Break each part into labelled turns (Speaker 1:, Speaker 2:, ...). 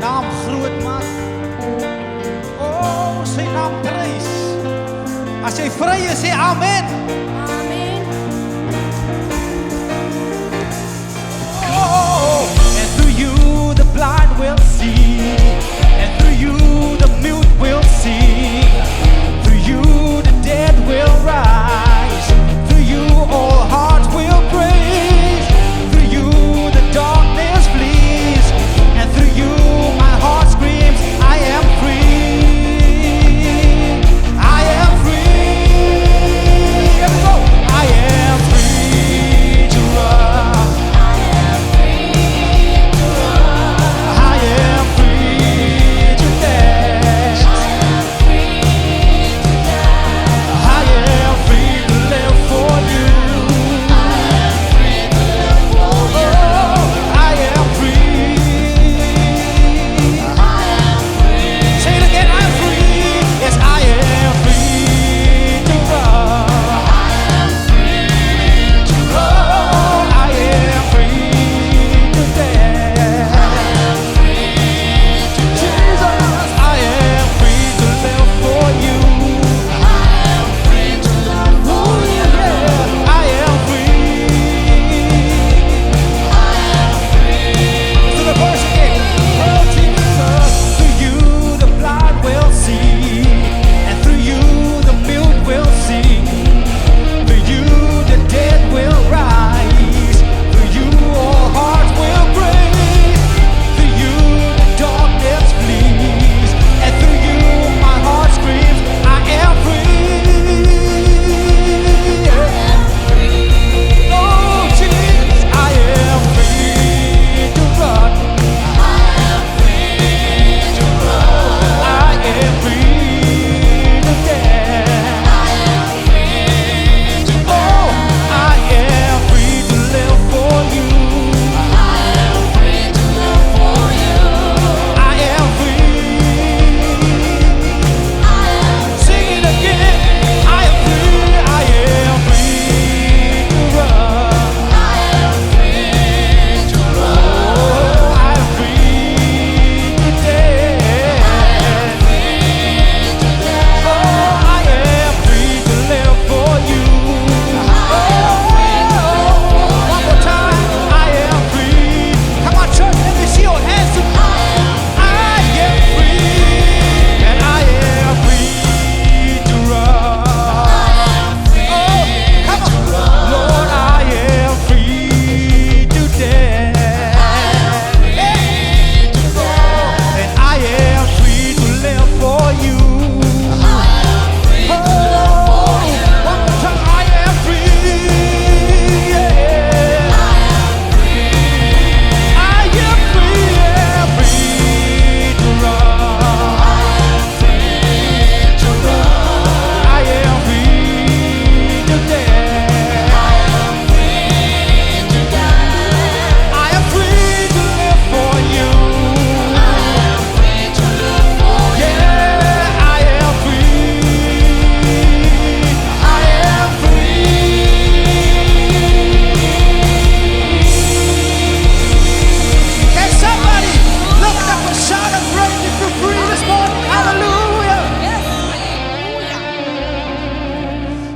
Speaker 1: naam groot maak. Oh, sy naam prys. As jy vry is, sê amen.
Speaker 2: Amen.
Speaker 1: Oh, and through you the blind will see, and through you the mute will sing, through you the dead will rise, through you all hearts will praise, through you the darkness flees, and through you my heart screams, I am free, I am free. Here we go. I am free to run. I am free to dance. I am free to live for you. Oh, I am free. Say it again, I am free. Yes, I am free to run. Oh, I am free to dance. Jesus, I am free to live for you. Yeah, I am free. To the verse again. Oh, Jesus, through you the blind will see, and through you the mute will sing, through you the dead will rise, through you all hearts will praise, through you the darkness flees, and through you my heart screams, I am free. Oh, Jesus, I am free to run. I am free to dance. Oh, I am free to live for you. I am free. Sing it again. I am free. I am free to run. Oh, I am free to dance. Oh, I am free to live for you. Oh, one more time. I am free. Come on, church, let me see your hands. I am free, and I am free to run. Oh, come on, Lord, I am free to dance. And I am free to live for you. Oh, one more time, I am free. Yeah. I am free to run. I am free to dance. I am free to live for you. Yeah, I am free. I am free. Can somebody lift up a shout of praise if you're free this morning? Hallelujah.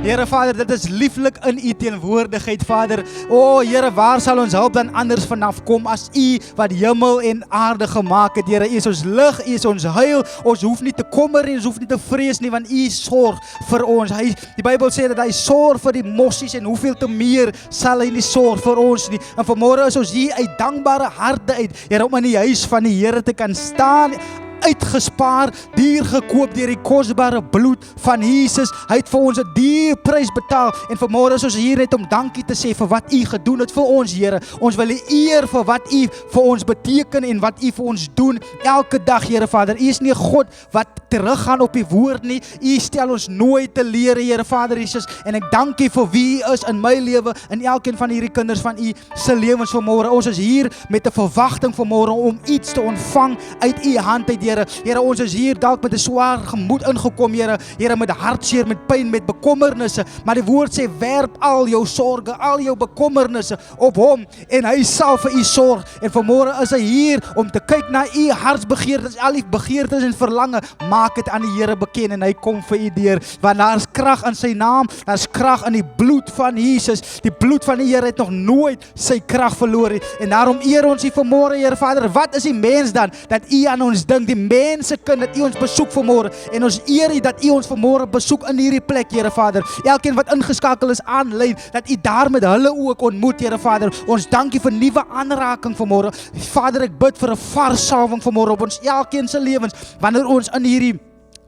Speaker 1: Here Vader, dit is lieflik in U teenwoordigheid, Vader. O Here, waar sal ons hulp dan anders vanaf kom as U wat hemel en aarde gemaak het, Here? U is ons lig, U is ons heil. Ons hoef nie te kommer nie, ons hoef nie te vrees nie, want U sorg vir ons. Die Bybel sê dat Hy sorg vir die mossies, en hoeveel te meer sal Hy nie sorg vir ons nie. En vanmôre is ons hier uit dankbare harte uit, Here, om in die huis van die Here te kan staan, uitgespaar, duur gekoop deur die kosbare bloed van Jesus. Hy het vir ons 'n duur prys betaal, en vanmôre is ons hier net om dankie te sê vir wat U gedoen het vir ons, Here. Ons wil U eer vir wat U vir ons beteken en wat U vir ons doen elke dag, Here Vader. U is nie 'n God wat teruggaan op U woord nie. U stel ons nooit teleur, Here Vader Jesus, en ek dank U vir wie U is in my lewe en elkeen van hierdie kinders van U se lewens vanmôre. Ons is hier met 'n verwagting vanmôre om iets te ontvang uit U hand uit, Here. Here. Here, ons is hier dalk met 'n swaar gemoed ingekom, Here. Here, met hartseer, met pyn, met bekommernisse, maar die woord sê werp al jou sorge, al jou bekommernisse op hom en hy sal vir u sorg. En vanmôre is hy hier om te kyk na u hartsbegeertes, al die begeertes en verlange. Maak dit aan die Here bekend en hy kom vir u deur, want daar is krag in sy naam, daar is krag in die bloed van Jesus. Die bloed van die Here het nog nooit sy krag verloor nie. En daarom eer ons u vanmôre, Here Vader. Wat is die mens dan dat u aan ons dink, die mense kind dat u ons besoek vanmôre, en ons eer u dat u ons vanmôre besoek in hierdie plek, Here Vader. Elkeen wat ingeskakel is aanlyn, dat u daar met hulle ook ontmoet, Here Vader. Ons dank u vir nuwe aanraking vanmôre. Vader, ek bid vir 'n vars salwing vanmôre op ons elkeen se lewens, wanneer ons in hierdie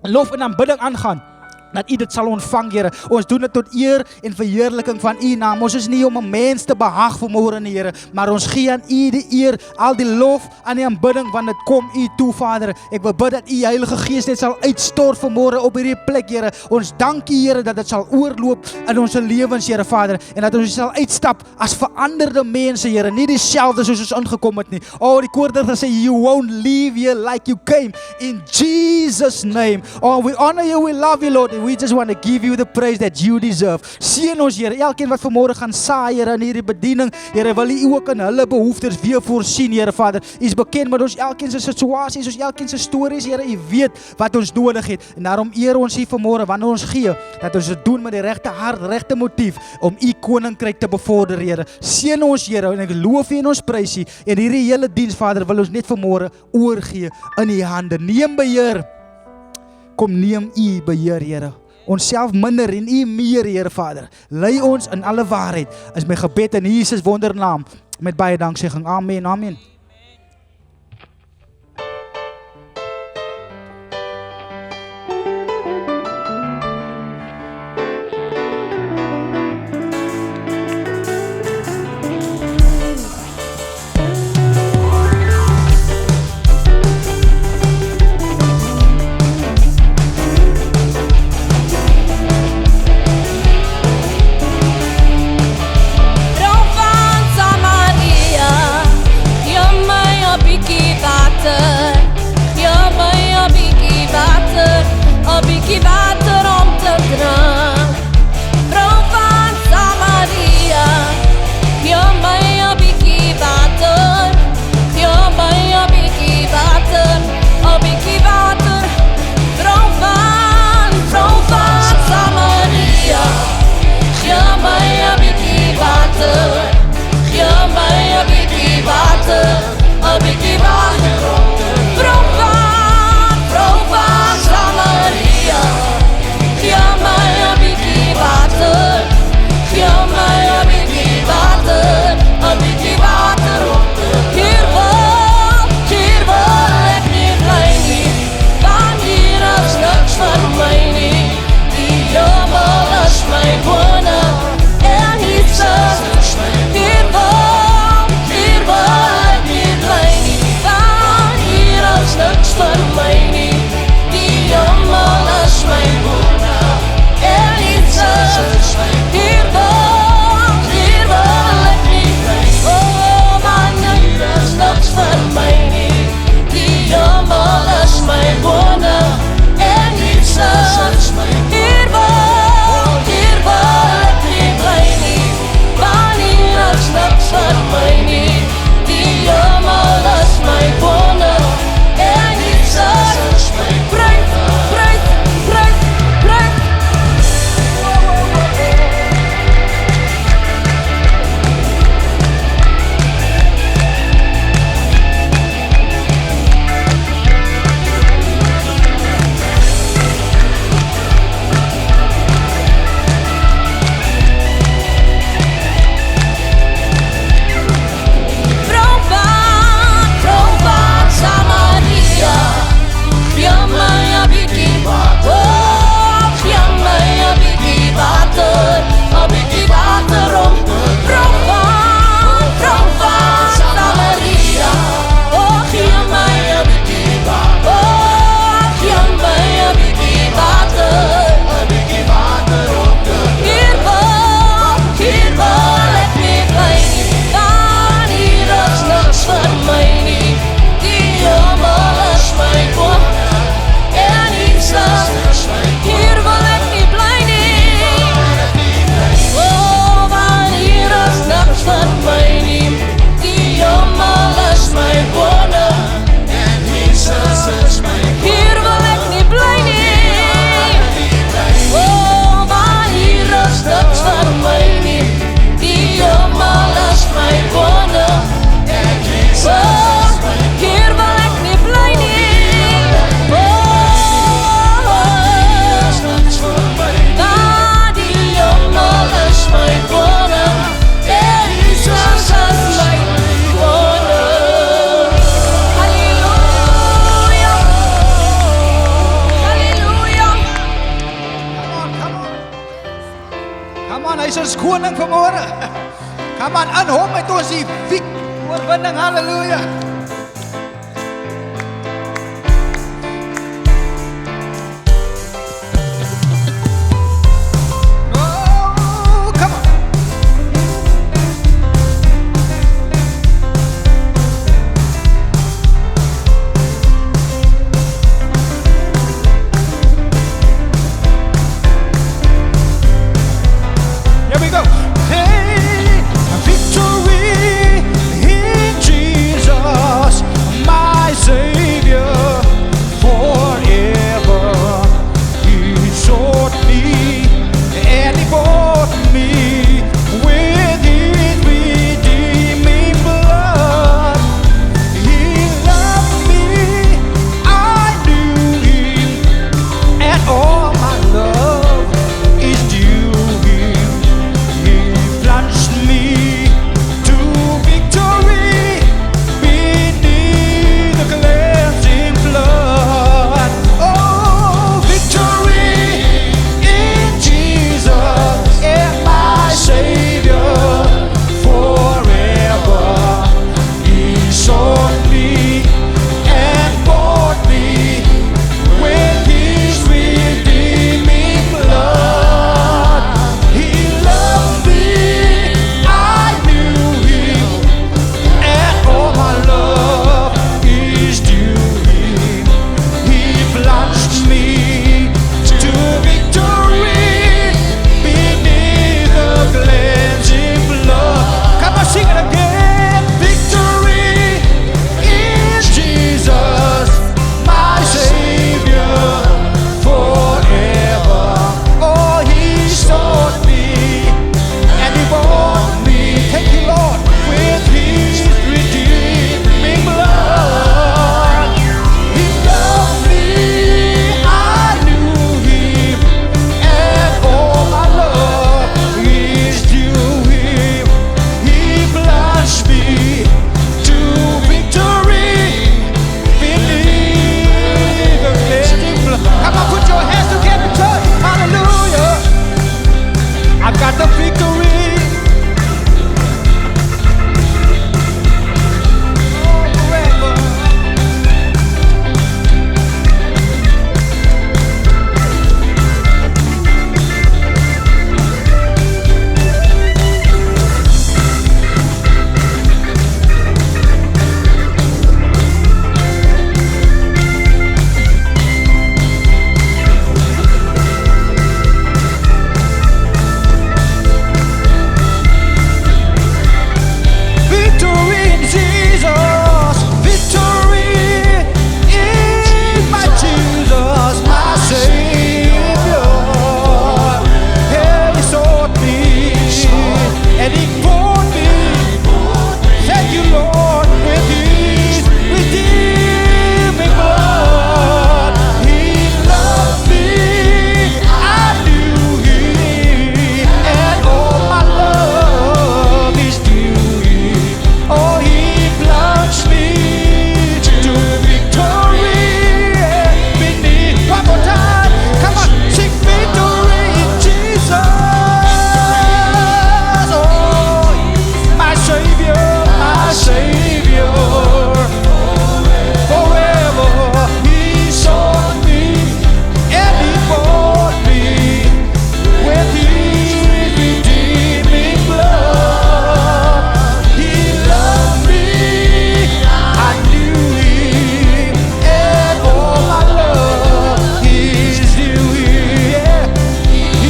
Speaker 1: lof en aanbidding aangaan, dat u dit sal ontvang, Here. Ons doen dit tot eer en verheerliking van u naam. Ons is nie om 'n mens te behaag vanmôre nie, Here, maar ons gee aan u die eer, al die lof aan die aanbidding, want dit kom u toe, Vader. Ek wil bid dat u Heilige Gees net sal uitstort vanmôre op hierdie plek, Here. Ons dank u, Here, dat dit sal oorloop in ons lewens, Here Vader, en dat ons sal uitstap as veranderde mense, Here, nie dieselfde soos ons ingekom het nie. Oh, die koordigter sê, you won't leave here like you came, in Jesus' name. Oh, we honor you, we love you, Lord. We just want to give you the praise that you deserve. Seën ons, Here, elkeen wat vanmôre gaan saai, Here, in hierdie bediening, Here, wil u ook in hulle behoeftes weer voorsien, Here Vader. U is bekend met ons elkeen se situasies, ons elkeen se stories, Here. U weet wat ons nodig het. En daarom eer ons u vanmôre wanneer ons gee, dat ons dit doen met die regte hart, regte motief om u koninkryk te bevorder, Here. Seën ons, Here, en ek loof u en ons prys u. En hierdie hele diens, Vader, wil ons net vanmôre oorgee in u hande. Neem beheer. Kom neem u beheer, Here. Ons self minder en u meer, Here Vader. Lei ons in alle waarheid. Is my gebed in Jesus wondernaam met baie danksegging. Amen. Amen.
Speaker 2: Maria, your
Speaker 1: Hy is ons koning vanmôre. Come on, aan hom het ons die oorwinning. Halleluja. Oh, come on. Here we go. Hey, victory in Jesus, my Savior, forever. He sought me and He bought me with His redeeming blood. He loved me, I knew Him, and all my love is due Him. He plunged me to victory beneath the cleansing flood. Oh, victory in Jesus, and my Savior forever. He sought me and bought me with His redeeming blood. He loved me, I knew Him, and all my love is due Him. He plunged me to victory beneath the cleansing blood. Come on, sing it again. Victory in Jesus, my Savior forever. Oh, He sought me and He bought me. Thank you, Lord, with His redeeming blood. He loved me, I knew Him, and all my love is due Him. He plunged me to victory beneath the cleansing blood. Come on, put your hands together, church. Hallelujah. I've got the victory. Oh, forever. Victory in Jesus, victory in my Jesus, my Savior. Yeah, He sought me and He bought me. Thank you, Lord, with His redeeming blood. He loved me, I knew Him, and all my love is due Him. Oh, He plunged me to victory beneath. One more time, come on, sing victory in Jesus. Oh, my Savior, my Savior, forever. He sought me and He bought me with His redeeming blood. He loved me, I knew Him, and all my love is due Him. Yeah. He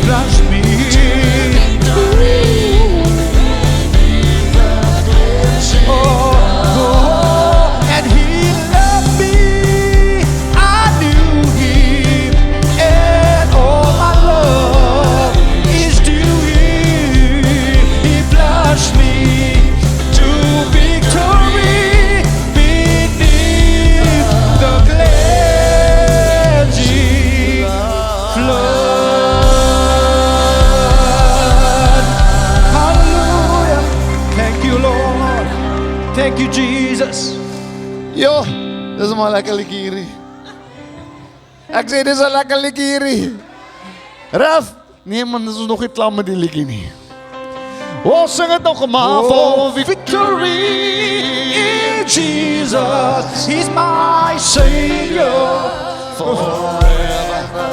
Speaker 1: plunged me. Oh, and He loved me, I knew Him, and all my love is due Him. He plunged me to victory beneath the cleansing flood. Hallelujah. Thank you, Lord. Thank you, Jesus.
Speaker 2: Yo, dis maar lekker liedjie hierdie. Ek sê dis 'n lekker liedjie hierdie. Raf, Nee man, dit is nog niet klaar met die liedjie nie. Oh, sing het nog maar for victory
Speaker 1: in Jesus, He's my Savior forever.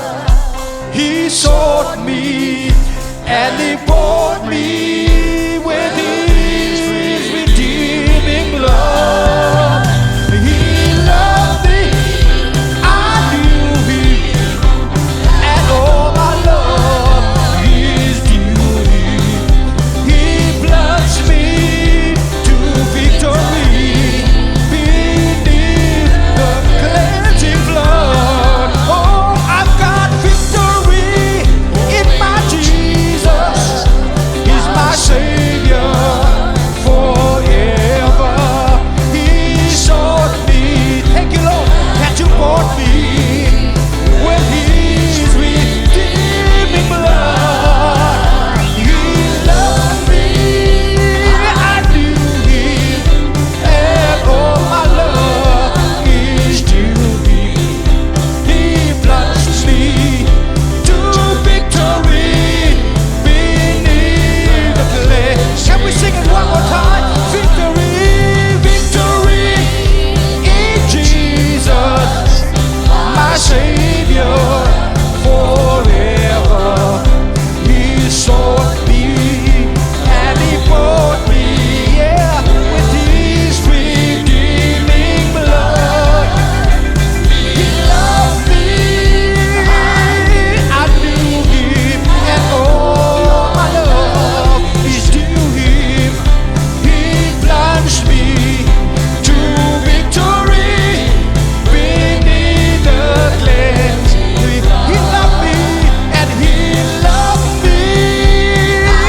Speaker 1: He sought me and He bought me with His redeeming blood. He loved me, I knew Him, and all my love is due Him. He plunged me to victory beneath the cleansing flood. Oh, I've got victory in my Jesus. He's my Savior forever. He sought me, thank you Lord, that you bought me with His redeeming blood. He loved me, I knew Him, and all my love is due Him. He plunged me to victory beneath the clay. Can we sing it one more time? Victory, victory in Jesus, my Savior forever. He sought me and He bought me, yeah, with His redeeming blood. He loved me, I knew Him, and all my love is due Him. He plunged me to victory beneath the cleansing. He loved me, and He loved me.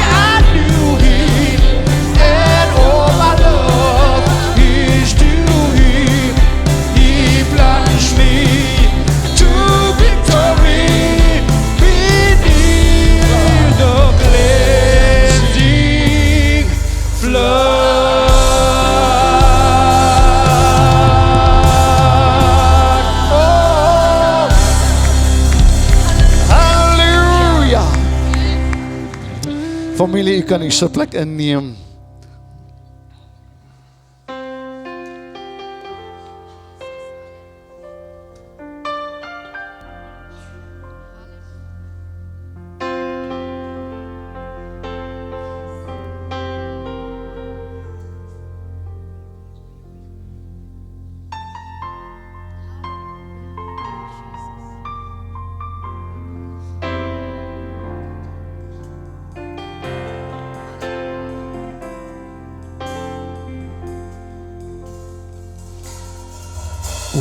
Speaker 1: I knew Him, and all my love is due Him. He plunged me to victory beneath the cleansing flood. Oh,
Speaker 2: Halleluja. Familie, u kan uw sitplek inneem.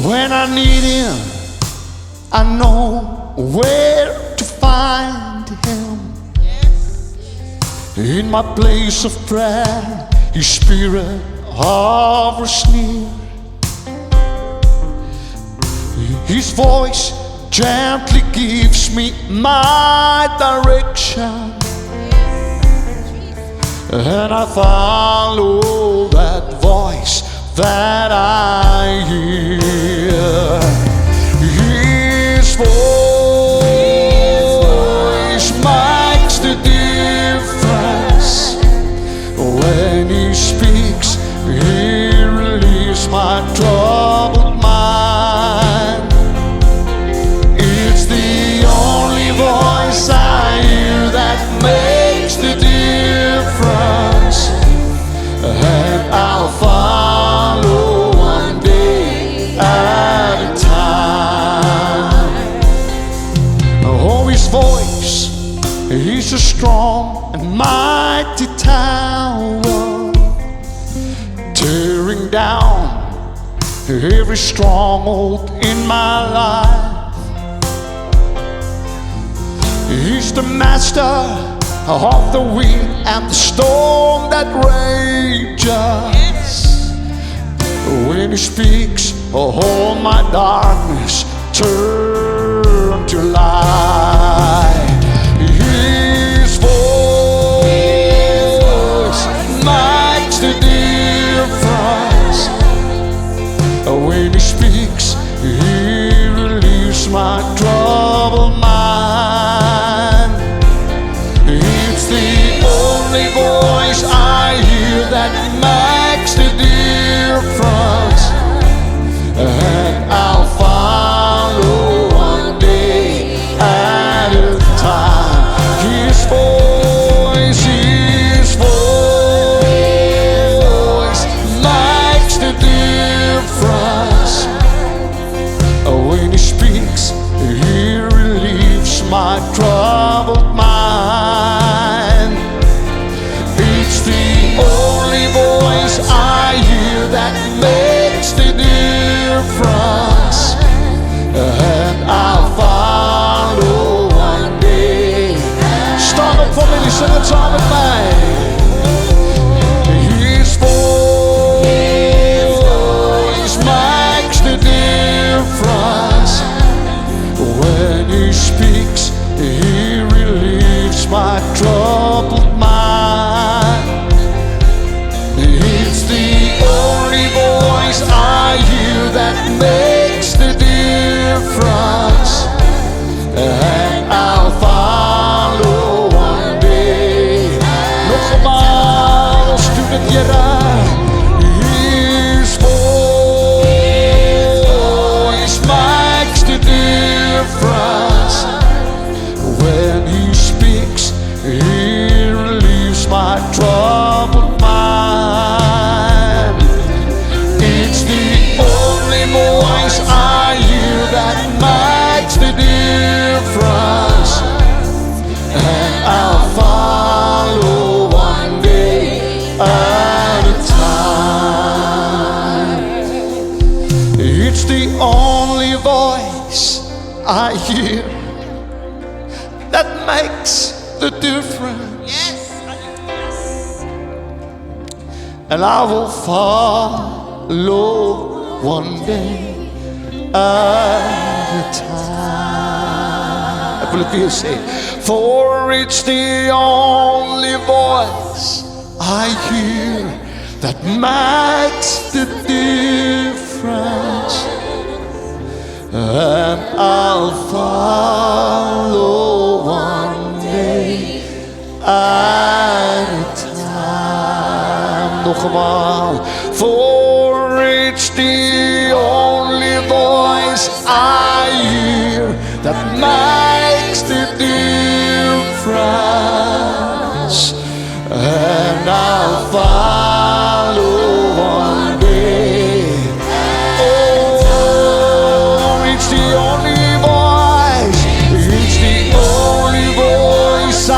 Speaker 2: When I need Him, I know where to find Him. In my place of prayer, His Spirit hovers near. His voice gently gives me my direction, and I follow that voice that I hear. His voice makes the difference. When He speaks, He relieves my troubled mind. It's the only voice I hear that makes the difference, and I'll follow one day at a time. Oh, His voice is a strong and mighty tower, tearing down every stronghold in my life. He's the master of the wind and the storm that rages. When He speaks, all my darkness turn to light. His voice makes the difference. When He speaks, He relieves my troubled mind. time with me. His voice makes the difference. When he speaks, he relieves my troubled mind. It's the only voice I hear that makes the difference. And I'll follow one day. Nogmaals, doe het Here. His voice makes the difference. When he speaks, he relieves my troubled mind. It's the only voice I hear that makes the difference. And I'll follow one day at a time. It's the only voice I hear that makes the difference. And I will follow one day at a time. Ek wil het weer sê. For it's the only voice I hear that makes the difference. And I'll follow one day at a time. Nogmaal. For it's the only voice I hear that makes the difference. And I'll follow one day. Oh, it's the only voice. It's the only voice I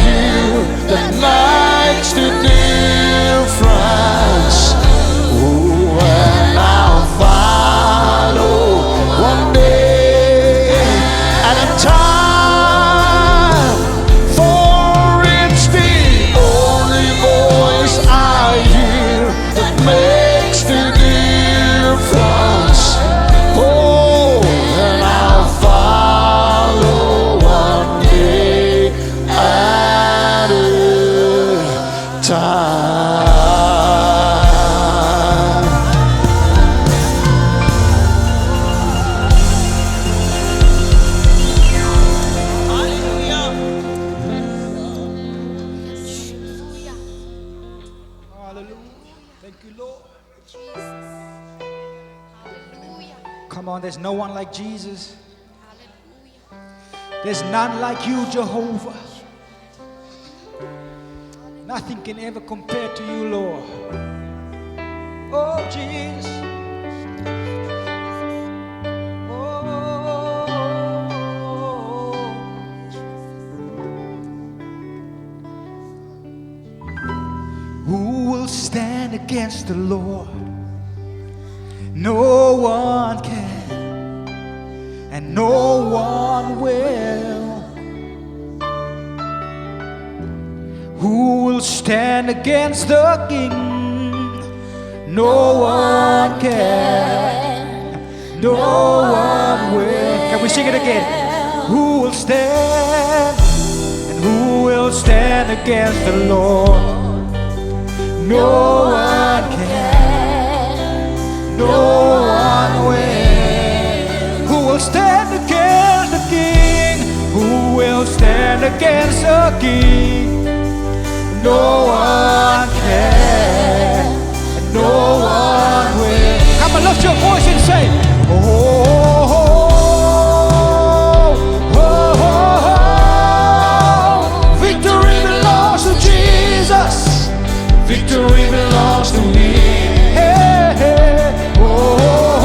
Speaker 2: hear that makes the difference. Oh, and I'll follow one day at a time. For it's the only voice I hear that makes the difference. Oh, and I'll follow one day at a time.
Speaker 1: Hallelujah. Thank you, Lord. Come on, there's no one like Jesus. There's none like you, Jehovah. Nothing can ever compare to you, Lord. Oh, Jesus. Who will stand against the Lord? No one can, and no one will. Who will stand against the King? No one can, no one will. Can we sing it again? Who will stand, and who will stand against the Lord? No one can, no one will. Who will stand against the King? Who will stand against the King? No one can, and no one will. Come on, lift your voice and say, oh, oh, oh, oh, oh. Victory belongs to Jesus. Victory belongs to me. Hey, hey. Oh, oh,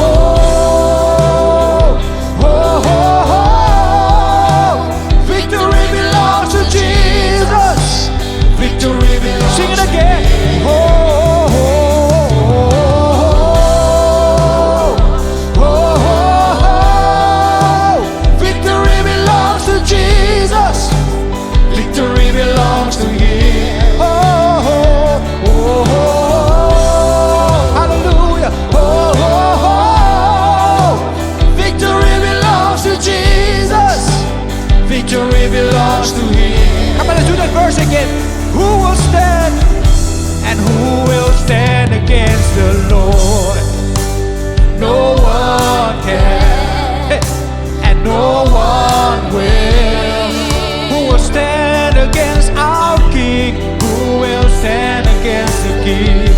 Speaker 1: oh, oh, oh. Victory belongs to Jesus. Victory belongs. Sing it again. Oh, oh, oh, sing it. Who will stand? And who will stand against the Lord? No one can, hey, and no one will. Who will stand against our King? Who will stand against the King?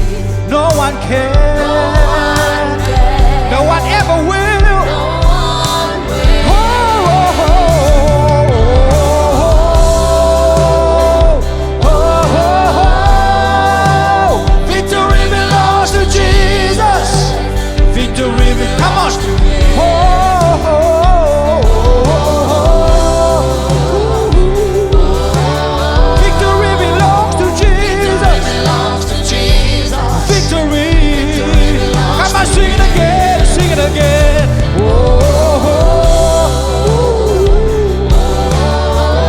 Speaker 1: No one can. No one ever will. Come on. Victory belongs to Jesus. Victory. Come on, sing it again. Sing it again.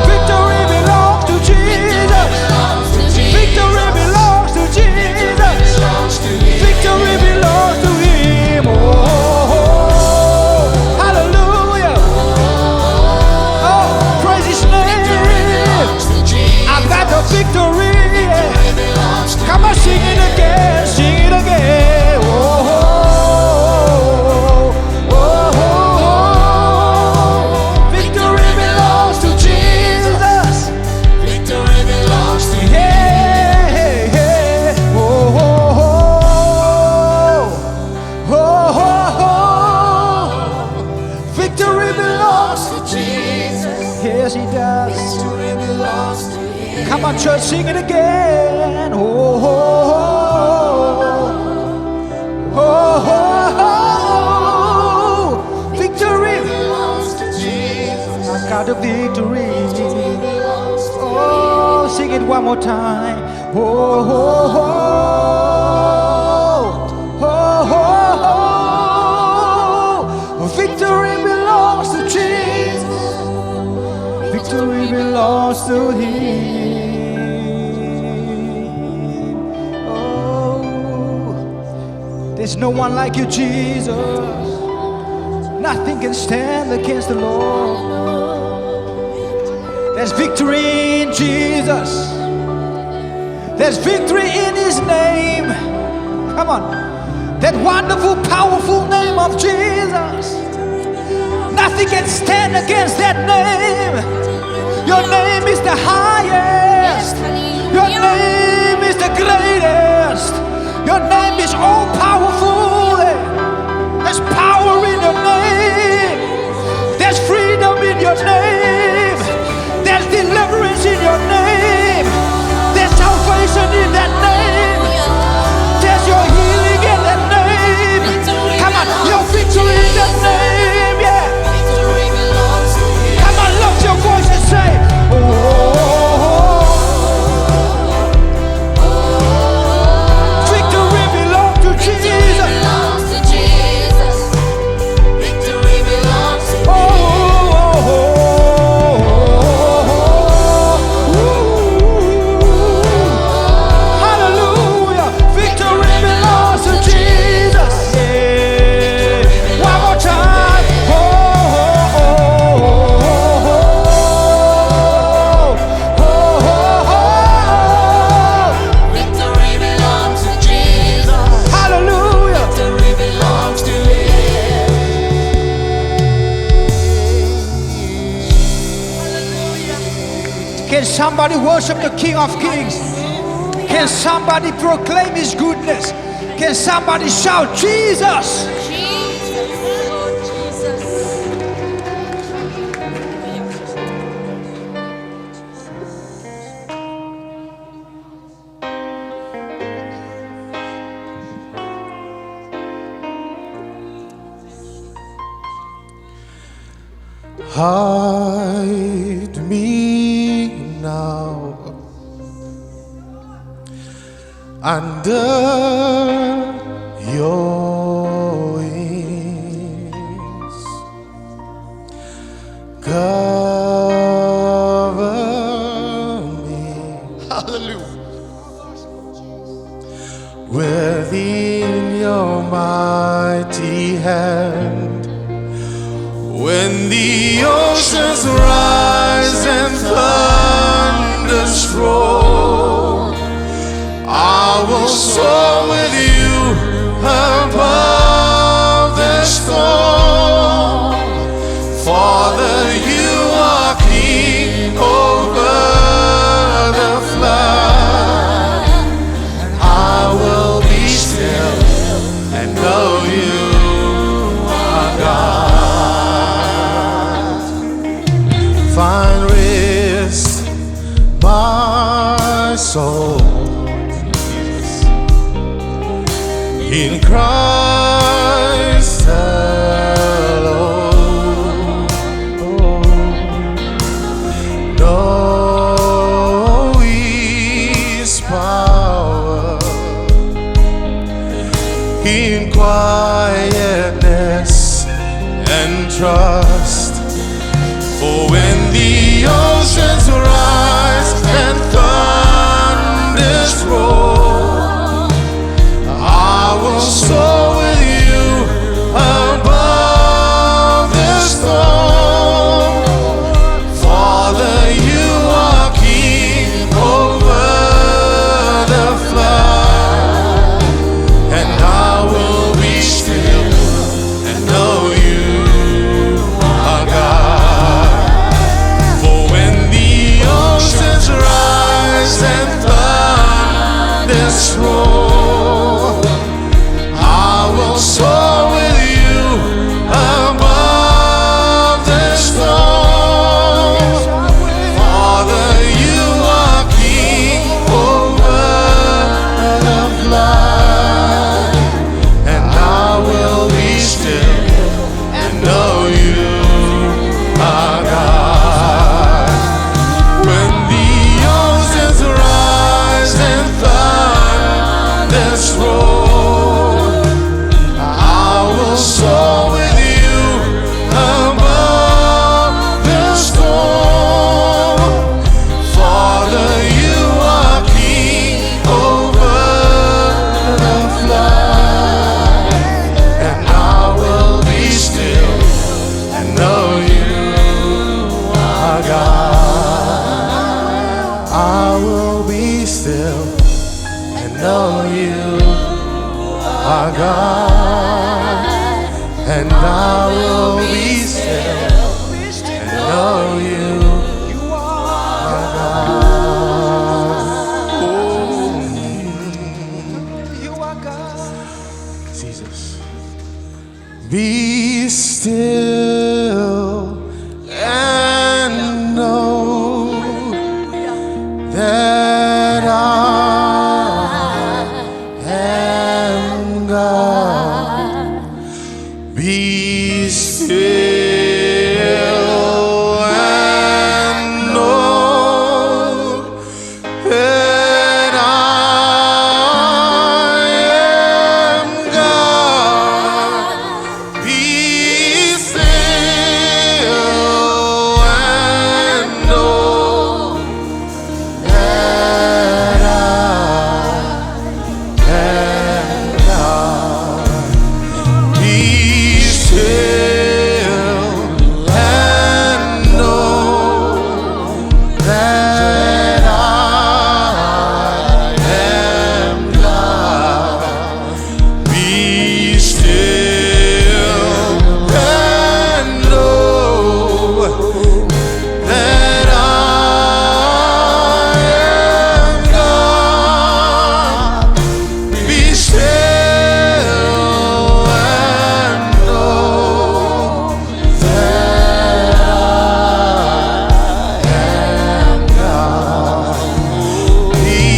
Speaker 1: Victory belongs to Jesus. Victory belongs to Jesus. Victory belongs to Him. Hallelujah. Oh, praise His name. I've got the victory. Come on, sing it again. Sing it again. Victory belongs to Jesus.
Speaker 2: Victory belongs to Him.
Speaker 1: Victory belongs
Speaker 2: To Jesus.
Speaker 1: Yes, He does.
Speaker 2: Victory belongs to Him.
Speaker 1: Come on, church, sing it again. Victory
Speaker 2: Belongs to Jesus.
Speaker 1: I got the victory.
Speaker 2: Belongs to
Speaker 1: Oh, sing it one more time. Victory belongs to Jesus. Victory belongs to Him. Oh, there's no one like you, Jesus. Nothing can stand against the Lord. There's victory in Jesus. There's victory in His name. Come on. That wonderful, powerful name of Jesus. Nothing can stand against that name. Your name is the highest. Your name is the greatest. Your name is all powerful. There's power in your name. There's freedom in your name. There's deliverance in your name. There's salvation in that name. There's your healing in that name. Come on, your victory in that name. Yeah.
Speaker 2: Victory belongs to Him.
Speaker 1: Come on, lift your voice and say, victory belongs to Jesus.
Speaker 2: Belongs to Jesus. Victory belongs to Him.
Speaker 1: Hallelujah. Victory belongs to Jesus. Yeah. One more time.
Speaker 2: Victory belongs to Jesus.
Speaker 1: Hallelujah.
Speaker 2: Victory belongs to Him.
Speaker 1: Can somebody worship the King of Kings? Can somebody proclaim His goodness? Can somebody shout, Jesus?
Speaker 2: Hide me now under your wings. Cover me, hallelujah, within your mighty hand. When the oceans rise rise and thunders roll, I will soar with you above the storm. Father, you are king over the flood. I will be still and know you are God. Find rest, my soul, in Christ alone. Know His power in quietness and trust. For when the oceans rise and thunders roll, I will soar with you above the storm. Father, you are king over the flood, and I will be still and know you are God. For when the oceans rise and thunders roll, I will soar with you above the storm. Father, you are king over the flood, and I will be still and know you are God. When the oceans rise and thunders roll, I will soar with you above the storm. Father, you are king over the flood, and I will be still and know you are God. I will be still and know you are God, and I will be still and know you are God.
Speaker 1: You are God.
Speaker 2: Jesus. Be still and know that I am God. Be still and know that I am God. Be still and know that I am God. Be still and know that I am God. Be still and know that I am God. Be still and know that I am God.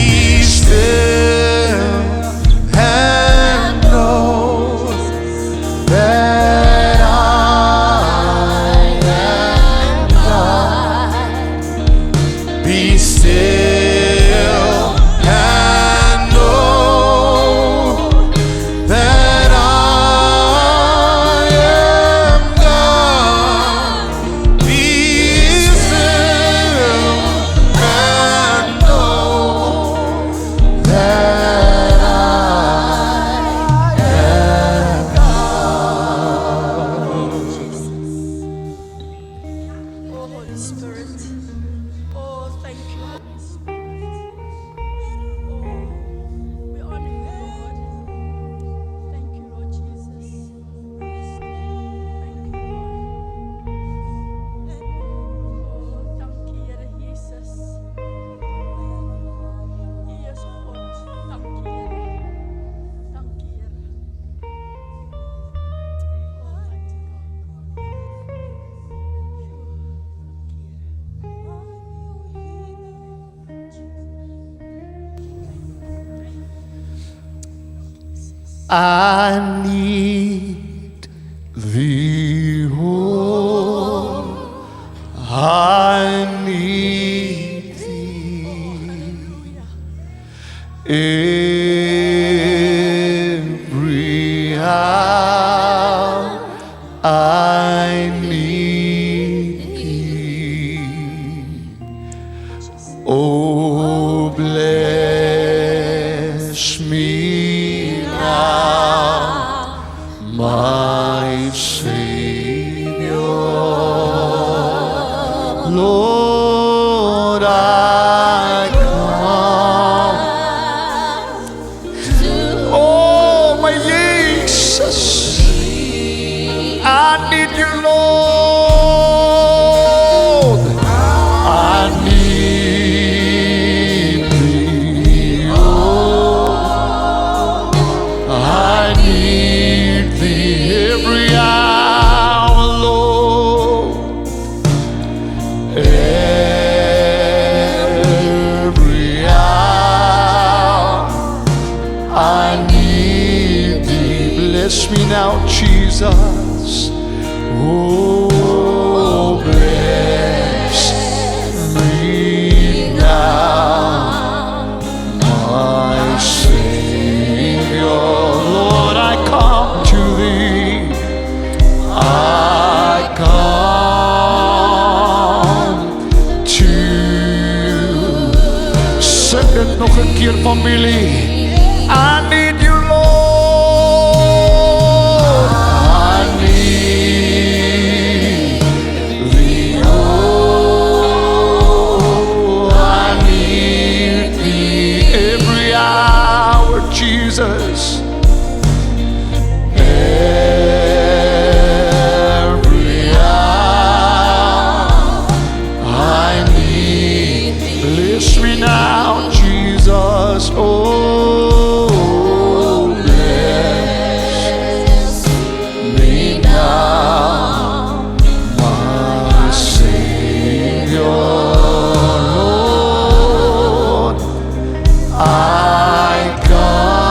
Speaker 2: Be still and know that I am God. Be still and know that I am God. Be still and know that I am God.
Speaker 3: Oh, Holy Spirit. Thank you, Holy Spirit. Oh, we honor you, Lord. Thank you, Lord Jesus. Thank you, Lord. Oh, dank je, Here Jesus. Hier is God. Dank je, Here. Dank je, Here. Almighty God.
Speaker 2: I need thee, oh, I need thee every hour. I need thee. Oh, bless me now, my Savior. Lord, I come. Oh, my Jesus, I need you, Lord. I need thee, oh, I need thee every hour, Lord. Every hour I need thee. Bless me now, Jesus. Oh, bless me now, my Savior. Lord, I come to thee. I come to. Sing dit nog een keer, familie. I need you, Lord. I need thee, oh, I need thee every hour, Jesus. Every hour I need thee. Bless me now, Jesus. Oh, bless me now, my Savior. Lord, I come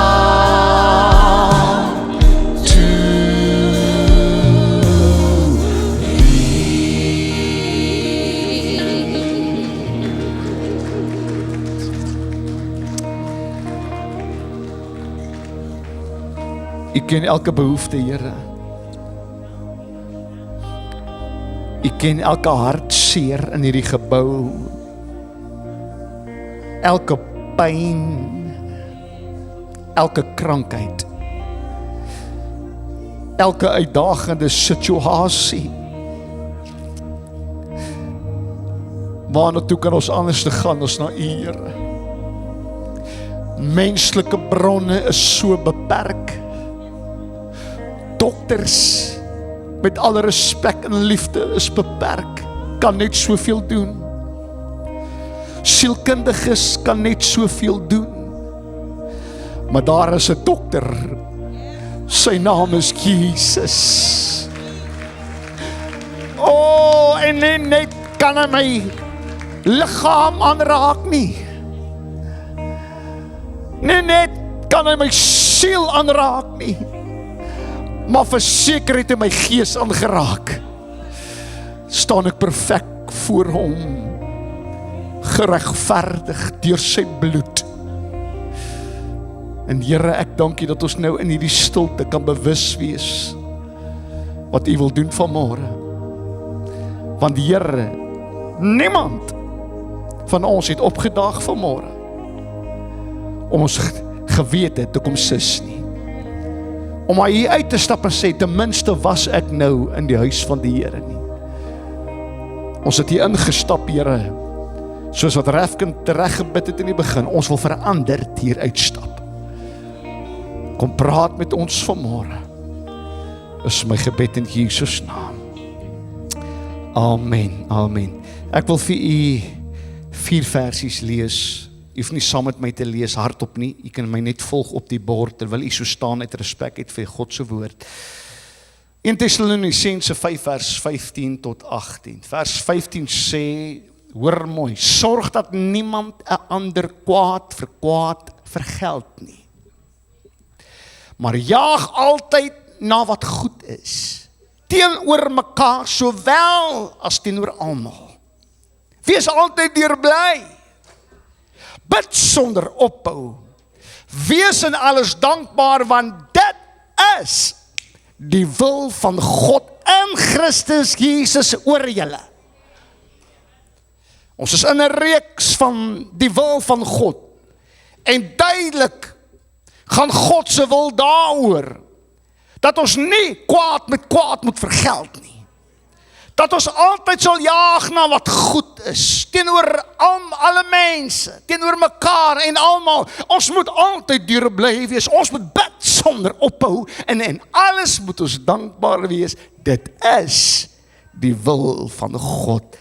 Speaker 2: to U ken elke behoefte, Here. U ken elke hartseer in hierdie gebou. Elke pyn, elke krankheid, elke uitdagende situasie. Waarna toe kan ons anders te gaan as na U, Here? Menslike bronne is so beperk. Dokters, met alle respek en liefde, is beperk. Kan net soveel doen. Sielkundiges kan net soveel doen. Maar daar is 'n dokter. Sy naam is Jesus. Oh, en net kan hy my liggaam aanraak nie. Net kan hy my siel aanraak nie. Maar verseker het hy my gees aangeraak. Staan ek perfek voor hom, geregverdig deur sy bloed. En Here, ek dank U dat ons nou in hierdie stilte kan bewus wees wat U wil doen vanmôre. Want Here, niemand van ons het opgedaag vanmôre om ons gewete te kom sis nie. Om maar hier uit te stap en sê, ten minste was ek nou in die huis van die Here nie. Ons het hier ingestap, Here, Soos wat Refkin tereg gebid het in die begin, ons wil veranderd hier uitstap. Kom praat met ons vanmôre. Is my gebed in Jesus naam. Amen, amen. Ek wil vir u 4 versies lees. U hoef nie saam met my te lees hardop nie. U kan my net volg op die bord terwyl u so staan uit respek het vir God se woord. 1 Tessalonisense 5 vers 15 tot 18. Vers 15 sê, hoor mooi, sorg dat niemand 'n ander kwaad vir kwaad vergeld nie. Maar jaag altyd na wat goed is, teenoor mekaar sowel as teenoor almal. Wees altyd deurbly. Bid sonder ophou. Wees in alles dankbaar, want dit is die wil van God in Christus Jesus oor julle. Ons is in 'n reeks van die wil van God. En duidelik gaan God se wil daaroor dat ons nie kwaad met kwaad moet vergeld nie. Dat ons altyd sal jaag na wat goed is, teenoor alle mense, teenoor mekaar en almal. Ons moet altyd deurbly wees, ons moet bid sonder ophou, en alles moet ons dankbaar wees. Dit is die wil van God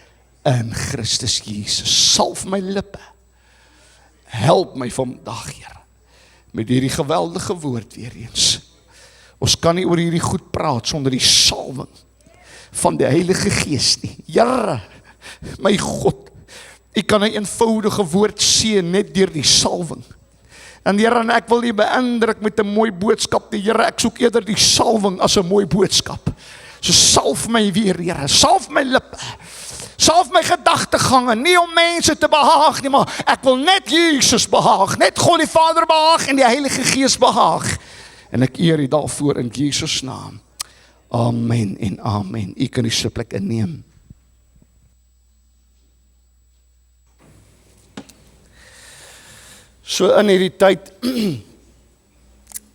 Speaker 2: in Christus Jesus. Salf my lippe, help my vandag, Here, met hierdie geweldige woord weer eens. Ons kan nie oor hierdie goed praat sonder die salwing van die Heilige Gees nie. Here, my God, U kan 'n eenvoudige woord sê net deur die salwing. En Here, ek wil U beïndruk met 'n mooi boodskap. Die Here, ek soek eerder die salwing as 'n mooi boodskap. So salf my weer, Here, salf my lippe, salf my gedagtegange, nie om mense te behaag nie, maar ek wil net Jesus behaag, net God die Vader behaag en die Heilige Gees behaag. En ek eer U daarvoor in Jesus naam. Amen en amen. U kan die sitplek inneem. So in hierdie tyd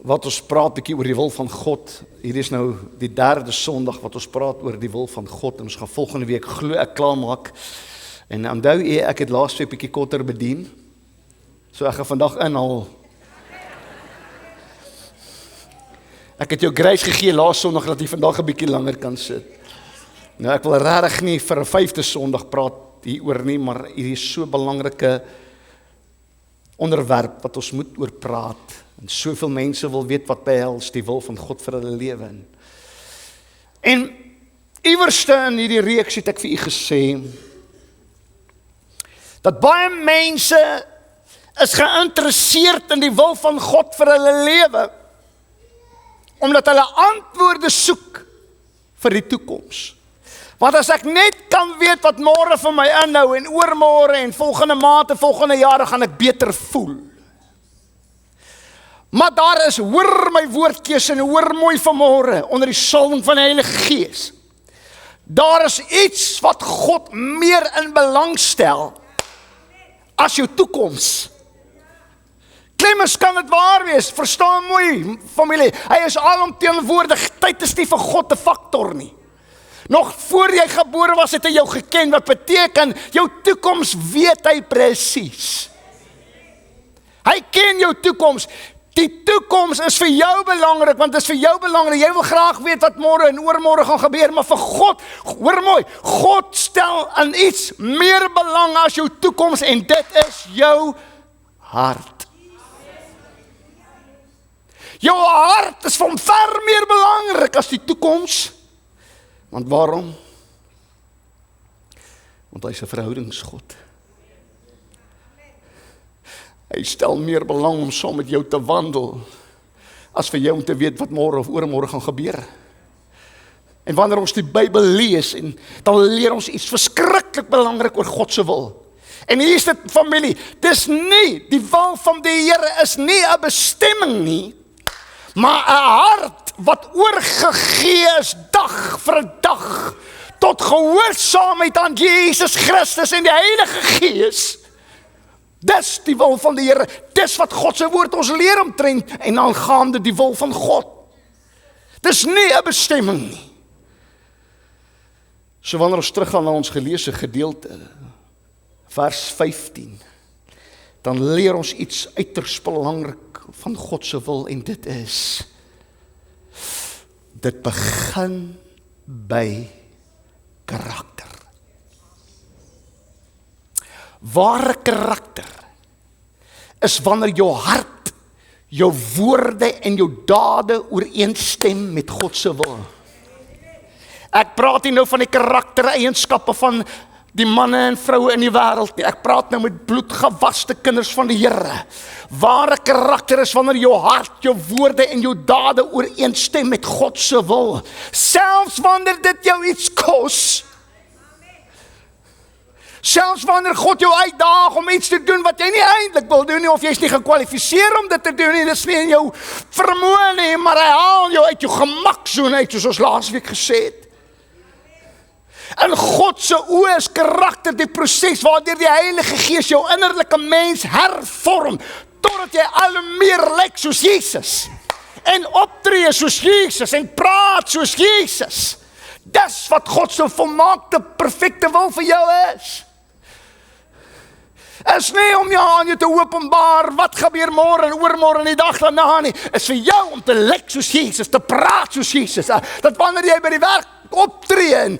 Speaker 2: wat ons praat 'n bietjie oor die wil van God. Hier is nou die 3de Sondag wat ons praat oor die wil van God, en ons gaan volgende week glo ek klaarmaak. En onthou ek het laasweek bietjie korter bedien. So ek gaan vandag inhaal. Ek het jou grace gegee laas Sondag dat jy vandag 'n bietjie langer kan sit. Nou ek wil regtig nie vir 'n 5de Sondag praat hieroor nie, maar hierdie is so 'n belangrike onderwerp wat ons moet oor praat. En soveel mense wil weet wat behels die wil van God vir hulle lewe. En iewerste in hierdie reeks het ek vir u gesê dat baie mense is geïnteresseerd in die wil van God vir hulle lewe, omdat hulle antwoorde soek vir die toekoms. Want as ek net kan weet wat môre vir my inhou en oormôre en volgende maand en volgende jaar, gaan ek beter voel. Maar daar is, hoor my woordkeuse en hoor mooi vanmôre onder die salwing van die Heilige Gees. Daar is iets wat God meer in belang stel as jou toekoms. Klemmers kan dit waar wees, verstaan mooi familie, hy is alomteenwoordig, tyd is nie vir God 'n faktor nie. Nog voor jy gebore was, het hy jou geken, wat beteken, jou toekoms weet hy presies. Hy ken jou toekoms. Die toekoms is vir jou belangrik, want dit is vir jou belangrik. Jy wil graag weet wat môre en oormôre gaan gebeur, maar vir God, hoor mooi, God stel in iets meer belang as jou toekoms, en dit is jou hart. Jou hart is van ver meer belangrik as die toekoms. Want waarom? Want hy is 'n verhoudingsgod. Hy stel meer belang om saam met jou te wandel, as vir jou om te weet wat môre of oormôre gaan gebeur. En wanneer ons die Bybel lees, en dan leer ons iets verskriklik belangrik oor God se wil. En hier is dit familie, dis nie, die wil van die Here is nie 'n bestemming nie, maar 'n hart wat oorgegee is dag vir dag tot gehoorsaamheid aan Jesus Christus en die Heilige Gees. Dis die wil van die Here. Dis wat God se woord ons leer omtrent en aangaande die wil van God. Dis nie 'n bestemming nie. So wanneer ons teruggaan na ons geleesde gedeelte, vers 15, dan leer ons iets uiters belangrik van God se wil en dit is, dit begin by karakter. Ware karakter is wanneer jou hart, jou woorde en jou dade ooreenstem met God se wil. Ek praat nie nou van die karaktereienskappe van die manne en vroue in die wêreld nie. Ek praat nou met bloedgewaste kinders van die Here. Ware karakter is wanneer jou hart, jou woorde en jou dade ooreenstem met God se wil. Selfs wanneer dit jou iets kos. Selfs wanneer God jou uitdaag om iets te doen wat jy nie eintlik wil doen nie, of jy is nie gekwalifiseer om dit te doen nie, dit is nie in jou vermoë nie, maar hy haal jou uit jou gemaksoene uit, soos ons laasweek gesê het. In God se oë is karakter die proses waardeur die Heilige Gees jou innerlike mens hervorm, totdat jy al hoe meer lyk soos Jesus, en optree soos Jesus, en praat soos Jesus. Dis wat God se volmaakte, perfekte wil vir jou is. Is nie om jou aan jou te openbaar wat gebeur môre en oormôre en die dag daarna nie. Is vir jou om te lyk soos Jesus, te praat soos Jesus. Dat wanneer jy by die werk optree en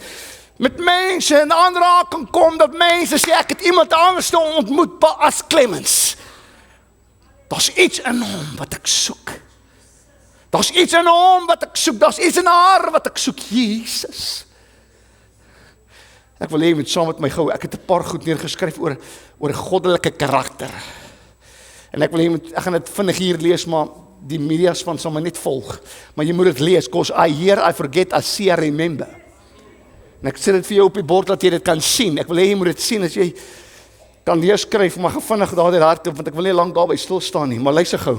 Speaker 2: met mense in aanraking kom, dat mense sê ek het iemand anders ontmoet as Clemens. Daar's iets in hom wat ek soek. Daar's iets in hom wat ek soek. Daar's iets in haar wat ek soek. Jesus. Ek wil hê jy moet saam met my gou, ek het 'n paar goed neergeskryf oor goddelike karakter. En ek wil hê ek gaan dit vinnig hier lees, maar die medias van sal my net volg. Maar jy moet dit lees, cause I hear, I forget, I see, I remember. En ek sit dit vir jou op die bord, dat jy dit kan sien. Ek wil hê jy moet dit sien, as jy kan neerskryf, maar vinnig daardie hardloop, want ek wil nie lank daarby stil staan nie, maar luister gou.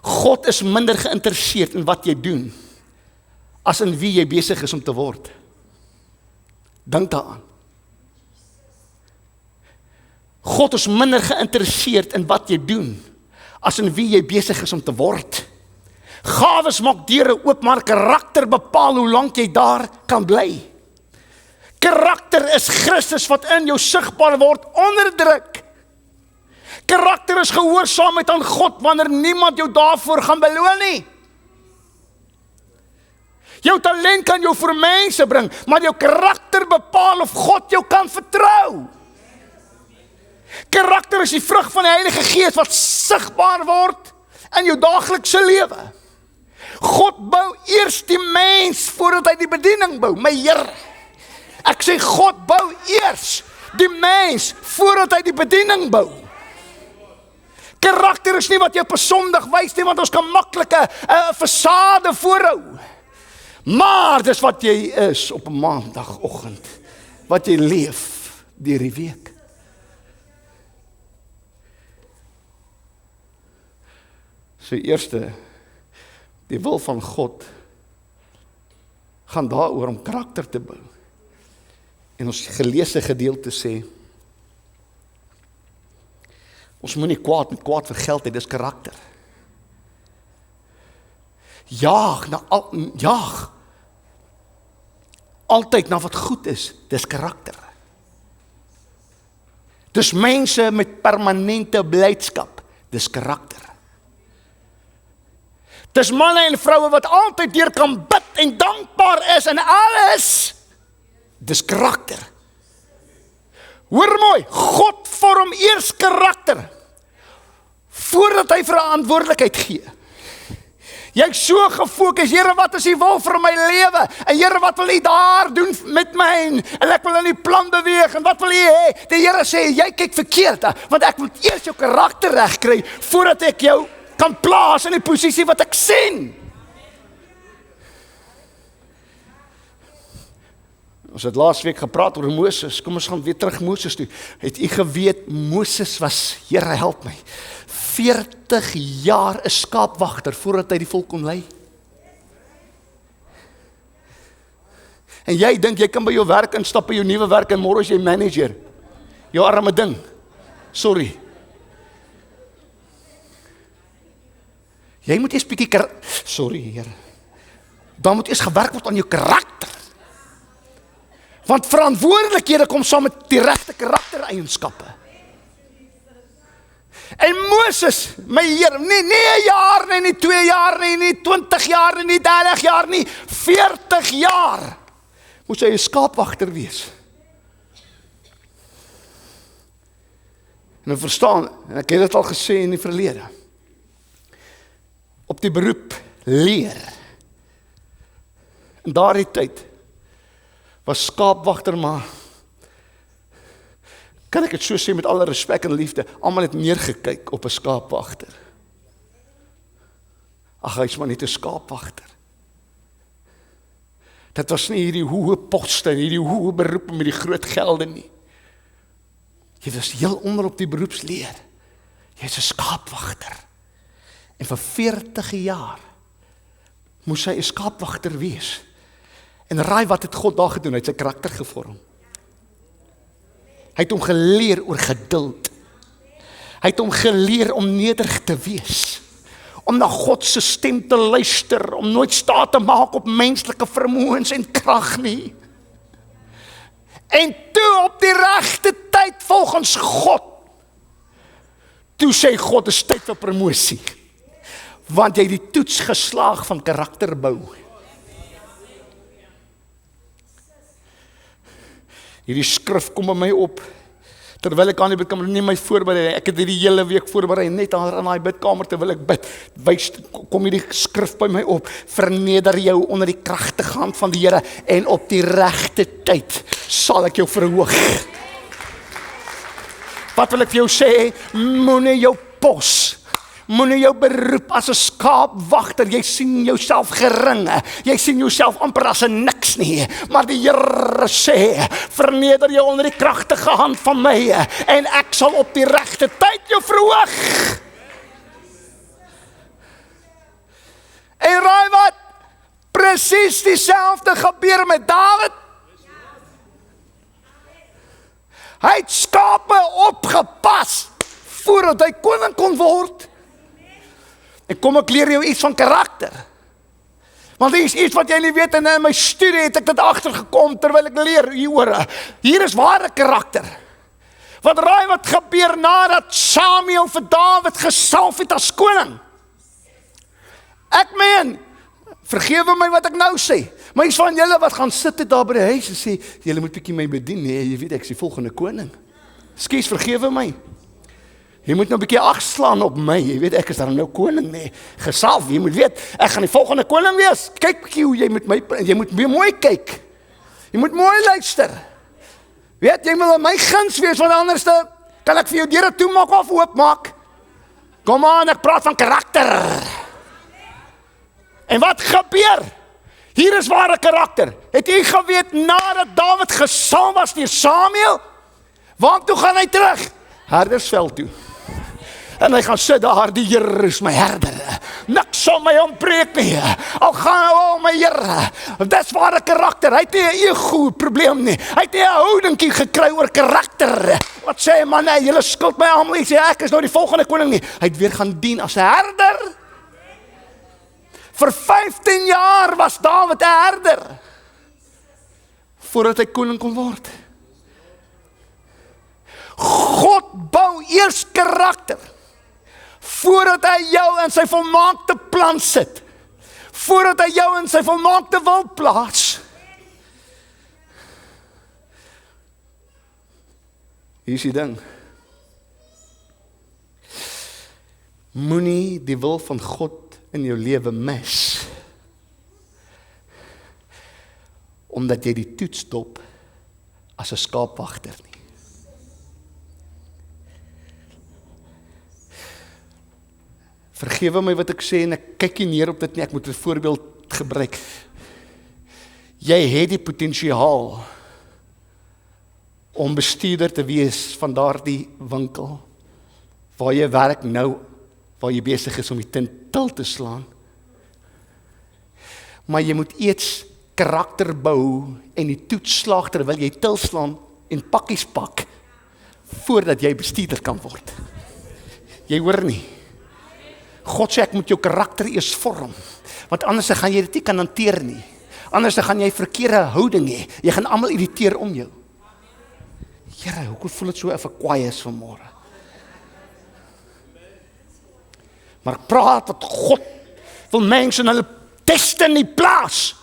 Speaker 2: God is minder geïnteresseerd in wat jy doen, as in wie jy besig is om te word. Dink daaraan. God is minder geïnteresseerd in wat jy doen, as in wie jy besig is om te word. Gawes maak deure oop, maar karakter bepaal hoe lank jy daar kan bly. Karakter is Christus wat in jou sigbaar word onder druk. Karakter is gehoorsaamheid aan God wanneer niemand jou daarvoor gaan beloon nie. Jou talent kan jou voor mense bring, maar jou karakter bepaal of God jou kan vertrou. Karakter is die vrug van die Heilige Gees wat sigbaar word in jou daaglikse lewe. God bou eers die mens voordat hy die bediening bou. My Here, ek sê God bou eers die mens voordat hy die bediening bou. Karakter is nie wat jy op 'n Sondag wys nie, want ons kan maklike fasade voorhou. Maar dis wat jy is op 'n Maandagoggend, wat jy leef deur die week. So eerste, die wil van God gaan daaroor om karakter te bou. En ons geleesde gedeelte sê, ons moet nie kwaad met kwaad vergeld hê, dis karakter. Jaag altyd na wat goed is, dis karakter. Dis mense met permanente blydskap, dis karakter. Dis manne en vroue wat altyd deur kan bid en dankbaar is en alles, dis karakter. Hoor mooi, God vorm eers karakter, voordat hy verantwoordelikheid gee. Jy is so gefokus, Here, wat is die wil vir my lewe? En Here, wat wil U daar doen met my? En ek wil in die plan beweeg, en wat wil U hê? Die Here sê, jy kyk verkeerd, want ek moet eers jou karakter reg kry, voordat ek jou kan plaas in die posisie wat ek sien. Ons het laasweek gepraat oor Moses, kom ons gaan weer terug Moses toe. Het u geweet, Moses was, Here help my, 40 jaar 'n skaapwagter voordat hy die volk kon lei. En jy dink jy kan by jou werk instap, by jou nuwe werk en môre is jy manager. Jou arme ding. Sorry. Jy moet eers bietjie sorry Here. Dan moet eers gewerk word aan jou karakter. Want verantwoordelikhede kom saam met die regte karaktereienskappe. En Moses, my Heer, nie 'n jaar nie, nie 2 jaar nie 20 jaar nie 30 jaar nie, 40 jaar moes hy 'n skaapwagter wees. En ek verstaan, en ek het dit al gesê in die verlede, op die beroep leer. In daardie tyd was skaapwagter maar, kan ek het so sê met alle respek en liefde, almal het neergekyk op 'n skaapwagter. Ag, hy's maar net 'n skaapwagter. Dit was nie hierdie hoë poste, hierdie hoë beroep met die groot gelde nie. Jy was heel onder op die beroepsleer. Jy's 'n skaapwagter. En vir 40 jaar moes hy 'n skaapwagter wees. En raai wat het God daar gedoen? Hy het sy karakter gevorm. Hy het hom geleer oor geduld. Hy het hom geleer om nederig te wees. Om na God se stem te luister. Om nooit staat te maak op menslike vermoëns en krag nie. En toe op die regte tyd volgens God. Toe sê God, is tyd vir promosie. Want jy het die toets geslaag van karakterbou. Hierdie skrif kom by my op, terwyl ek aan die bidkamer nie my voorberei, ek het hierdie hele week voorberei, net daar in die bidkamer, terwyl ek bid, kom hierdie skrif by my op, verneder jou onder die kragtige hand van die Here, en op die regte tyd, sal ek jou verhoog. Wat wil ek vir jou sê, moenie jou pos, moenie jou beroep as 'n skaapwagter, jy sien jouself gering, jy sien jouself amper as 'n niks nie, maar die Here sê, verneder jou onder die kragtige hand van my, en ek sal op die regte tyd jou verhoog. En raai wat? Presies dieselfde gebeur met Dawid. Hy het skape opgepas, voordat hy koning kon word. En kom ek leer jou iets van karakter. Want dit is iets wat jy nie weet, en in my studie het ek dit agtergekom, terwyl ek leer hieroor. Hier is ware karakter. Want raai wat gebeur nadat Samuel vir Dawid gesalf het as koning? Ek meen, vergewe my wat ek nou sê, maar iets van julle wat gaan sit het daar by die huis en sê, julle moet bietjie my bedien, nee, jy weet ek is die volgende koning. Skus, vergewe my. Jy moet nou 'n bietjie agslaan op my, jy weet ek is daar nou koning nie, gesalf, jy moet weet, ek gaan die volgende koning wees, kyk bietjie hoe jy moet mooi kyk, jy moet mooi luister, weet, jy wil my guns wees, want anders kan ek vir jou deure toemaak of oopmaak, kom aan, ek praat van karakter, en wat gebeur? Hier is ware karakter, het jy geweet, nadat Dawid gesalf was deur Samuel, want toe gaan hy terug, herdersveld toe, en hy gaan sit daar, die Here is my herder, niks sal my ontbreek nie, al gaan, my Here, dis ware karakter, hy het nie 'n ego probleem nie, hy het nie 'n houdingkie gekry oor karakter, wat sê hy, man, julle skuld my almal, hy sê, ek is nou die volgende koning nie, hy het weer gaan dien as 'n herder, vir 15 jaar was Dawid 'n herder, voordat hy koning kon word. God bou eers karakter, voordat hy jou in sy volmaakte plan sit, voordat hy jou in sy volmaakte wil plaas. Hier is die ding, moenie die wil van God in jou lewe mis, omdat jy die toets dop as 'n skaapwagter nie. Vergewe my wat ek sê, en ek kyk nie neer op dit nie, ek moet 'n voorbeeld gebruik. Jy het die potensiaal om bestuurder te wees van daardie winkel, waar jy werk nou, waar jy besig is om die til te slaan. Maar jy moet eers karakter bou en die toets slaag terwyl jy til slaan en pakkies pak, voordat jy bestuurder kan word. Jy hoor nie. God sê ek moet jou karakter eers vorm, want anders gaan jy dit nie kan hanteer nie. Anders dan gaan jy verkeerde houding hê. Jy gaan almal irriteer om jou. Here, hoekom voel dit so effe kwaai is vanmôre? Maar ek praat wat God wil mense in hulle destiny plaas.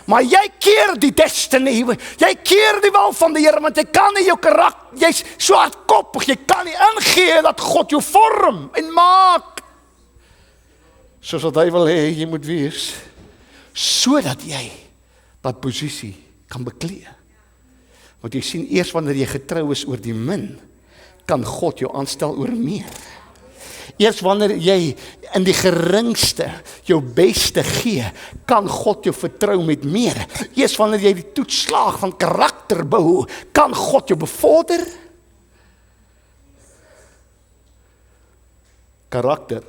Speaker 2: Maar jy keer die destiny, jy keer die wil van die Here, want jy kan nie jou karakter, jy's so hardkoppig, jy kan nie ingee dat God jou vorm en maak. Soos wat hy wil hê, jy moet wees, sodat jy dat posisie kan beklee. Want jy sien, eers wanneer jy getrou is oor die min, kan God jou aanstel oor meer. Eers wanneer jy in die geringste jou beste gee, kan God jou vertrou met meer. Eers wanneer jy die toets slaag van karakter bou, kan God jou bevorder. Karakter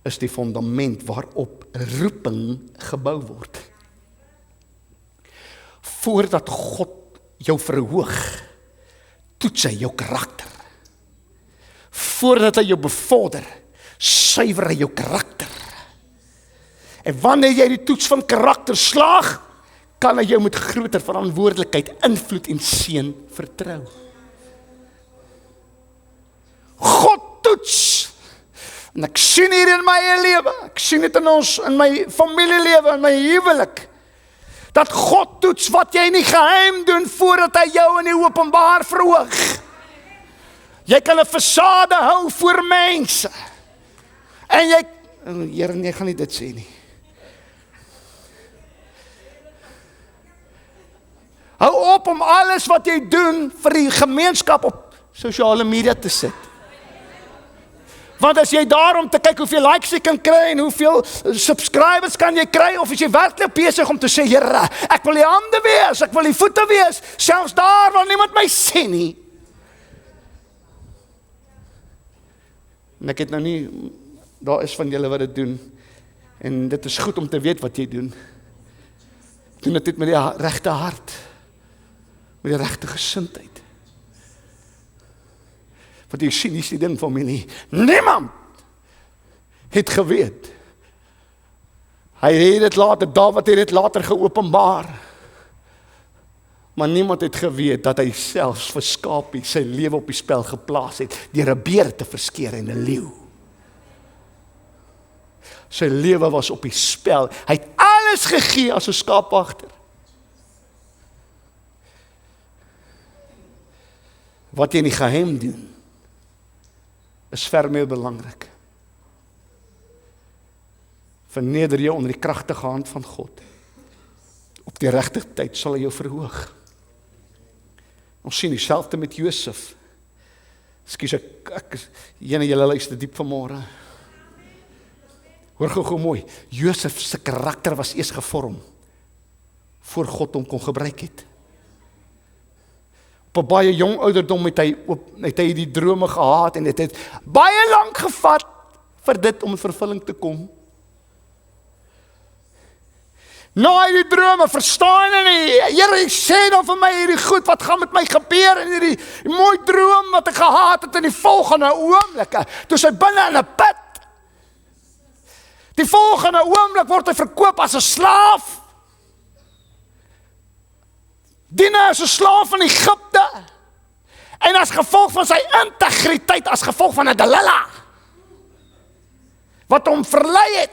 Speaker 2: is die fundament waarop roeping gebou word. Voordat God jou verhoog, toets hy jou karakter. Voordat hy jou bevorder, suiwer hy jou karakter. En wanneer jy die toets van karakter slaag, kan hy jou met groter verantwoordelikheid, invloed en seën vertrou. God toets. En ek sien hier in my eie lewe, ek sien dit in my familielewe, in my huwelik, dat God toets wat jy in die geheim doen, voordat hy jou in die openbaar verhoog. Jy kan 'n fasade hou voor mense. En jy, Here, nee, ek gaan nie dit sê nie. Hou op om alles wat jy doen vir die gemeenskap op sosiale media te sit. Want as jy daarom te kyk hoeveel likes jy kan kry en hoeveel subscribers kan jy kry, of is jy werklik besig om te sê, Here, ek wil die hande wees, ek wil die voete wees, selfs daar waar niemand my sien nie. En ek het nou nie, daar is van julle wat dit doen, en dit is goed om te weet wat jy doen. Doen dit met die regte hart, met die regte gesindheid. Want jy sien, is die ding familie, niemand het geweet. Hy het dit later, Dawid het dit later geopenbaar. Maar niemand het geweet dat hy selfs vir skapie sy lewe op die spel geplaas het, deur 'n beer te verskeer en 'n leeu. Sy lewe was op die spel. Hy het alles gegee as 'n skaapwagter. Wat jy in die geheim doen, is ver meer belangrik. Verneder jou onder die kragtige hand van God. Op die regte tyd sal hy jou verhoog. Ons sien dieselfde met Josef. Ekskuus, ek julle luister diep vanmôre. Hoor gou mooi, Josef se karakter was eers gevorm, voor God hom kon gebruik het. Op 'n baie jong ouderdom het hy die drome gehad, en dit het baie lank gevat vir dit om in vervulling te kom. Nou hy die drome verstaan en Here, sê dan vir my hierdie goed, wat gaan met my gebeur, en hierdie mooi droom wat ek gehad het in die volgende oomblikke, toe hy binne in 'n put. Die volgende oomblik word hy verkoop as 'n slaaf. Dien as 'n slaaf in Egipte. En as gevolg van sy integriteit, as gevolg van 'n Delilah, wat hom verlei het,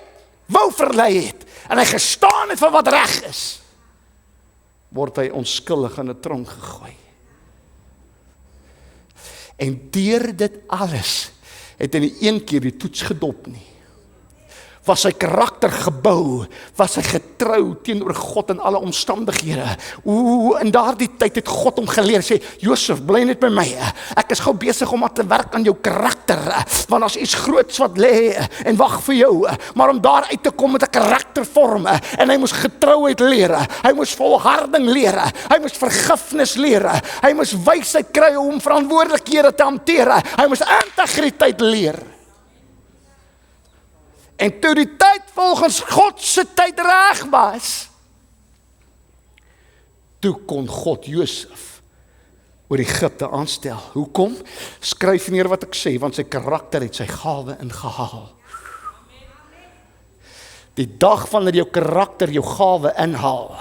Speaker 2: wou verlei het, en hy gestaan het vir wat reg is, word hy onskuldig in 'n tronk gegooi. En deur dit alles, het hy nie een keer die toets gedop nie. Was sy karakter gebou, was hy getrou teenoor God in alle omstandighede. In daardie tyd het God hom geleer, sê, Josef, bly net by my, ek is gou besig om te werk aan jou karakter, want as iets groots wat lê en wag vir jou, maar om daar uit te kom met 'n karakter vorm, en hy moes getrouheid leer, hy moes volharding leer, hy moes vergifnis leer, hy moes wysheid kry om verantwoordelikhede te hanteer, hy moes integriteit leer. En toe die tyd volgens God se tyd reg was, toe kon God Josef oor Egipte aanstel. Hoekom? Skryf neer wat ek sê, want sy karakter het sy gawe ingehaal. Die dag wanneer jou karakter jou gawe inhaal,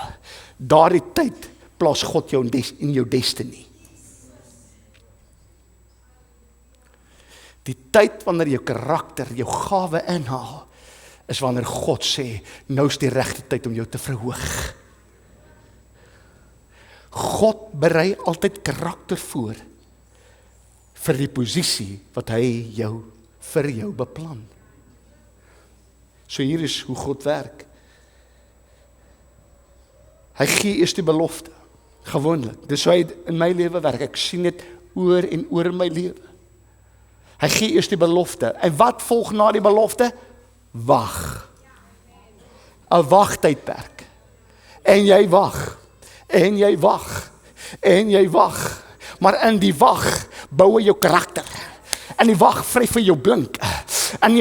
Speaker 2: daardie tyd plaas God jou in jou destiny. Die tyd wanneer jou karakter jou gawe inhaal, is wanneer God sê, nou is die regte tyd om jou te verhoog. God berei altyd karakter voor vir die posisie wat hy vir jou beplan. So hier is hoe God werk. Hy gee eers die belofte, gewoonlik. Dis hoe hy in my lewe werk. Ek sien dit oor en oor in my lewe. Hy gee eers die belofte. En wat volg na die belofte? Wag. 'n wagtydperk. En jy wag. En jy wag. En jy wag. Maar in die wag bou jy jou karakter. In die wag vryf vir jou blink. In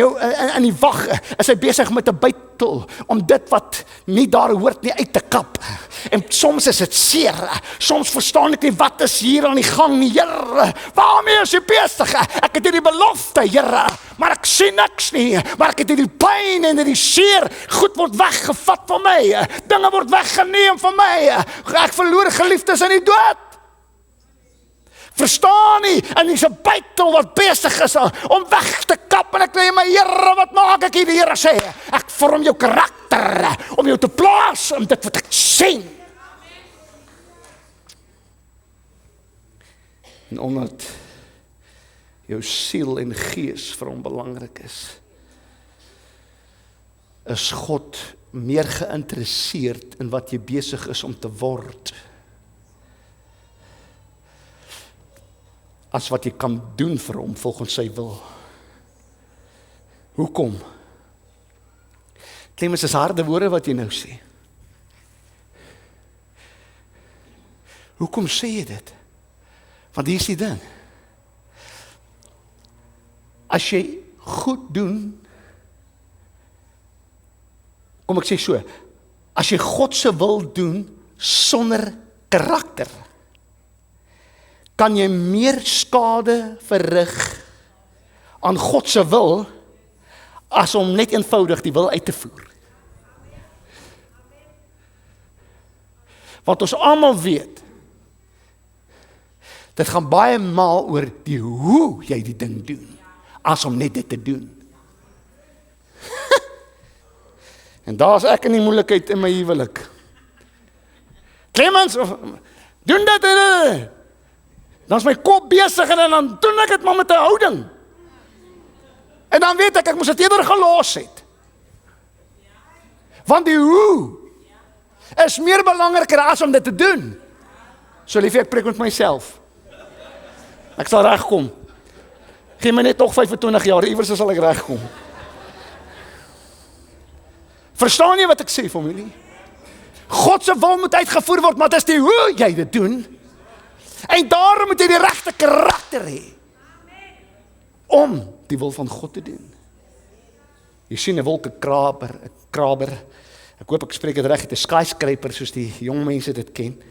Speaker 2: die wag is hy besig met 'n bytel om dit wat nie daar hoort nie uit te kap. En soms is dit seer. Soms verstaan ek nie wat is hier aan die gang nie. Here, waarmee is jy besig? Ek het hierdie belofte, Here, maar ek sien niks nie. Maar ek het hierdie pyn en hierdie seer. Goed word weggevat van my. Dinge word weggeneem van my. Ek verloor geliefdes in die dood. Verstaan nie, en dis 'n bytel wat besig is om weg te kap, en ek sê, my Here, wat maak ek hier? Die Here sê, ek vorm jou karakter, om jou te plaas, om dit wat ek sien. En omdat jou siel en gees vir hom belangrik is God meer geïnteresseerd in wat jy besig is om te word, as wat jy kan doen vir hom volgens sy wil. Hoekom? Clemens, is harde woorde wat jy nou sê. Hoekom sê jy dit? Want hier is die ding. As jy goed doen, kom ek sê so, as jy God se wil doen sonder karakter, kan jy meer skade verrig aan God se wil, as om net eenvoudig die wil uit te voer. Want ons almal weet, dit gaan baie maal oor die hoe jy die ding doen, as om net dit te doen. En daar is ek in die moeilikheid in my huwelik. Clemens, doen dit, dan is my kop besig en dan doen ek dit maar met 'n houding. En dan weet ek moes dit eerder gelos het. Want die hoe is meer belangriker as om dit te doen. So lief, ek preek met myself. Ek sal regkom. Gee my net nog 25 jaar, iewers sal ek regkom. Verstaan jy wat ek sê, familie? God se wil moet uitgevoer word, maar dit is die hoe jy dit doen. En daarom moet jy die regte karakter hê om die wil van God te doen. Jy sien 'n wolkekraber, ek hoop ek spreek dit reg, 'n skyscraper soos die jong mense dit ken.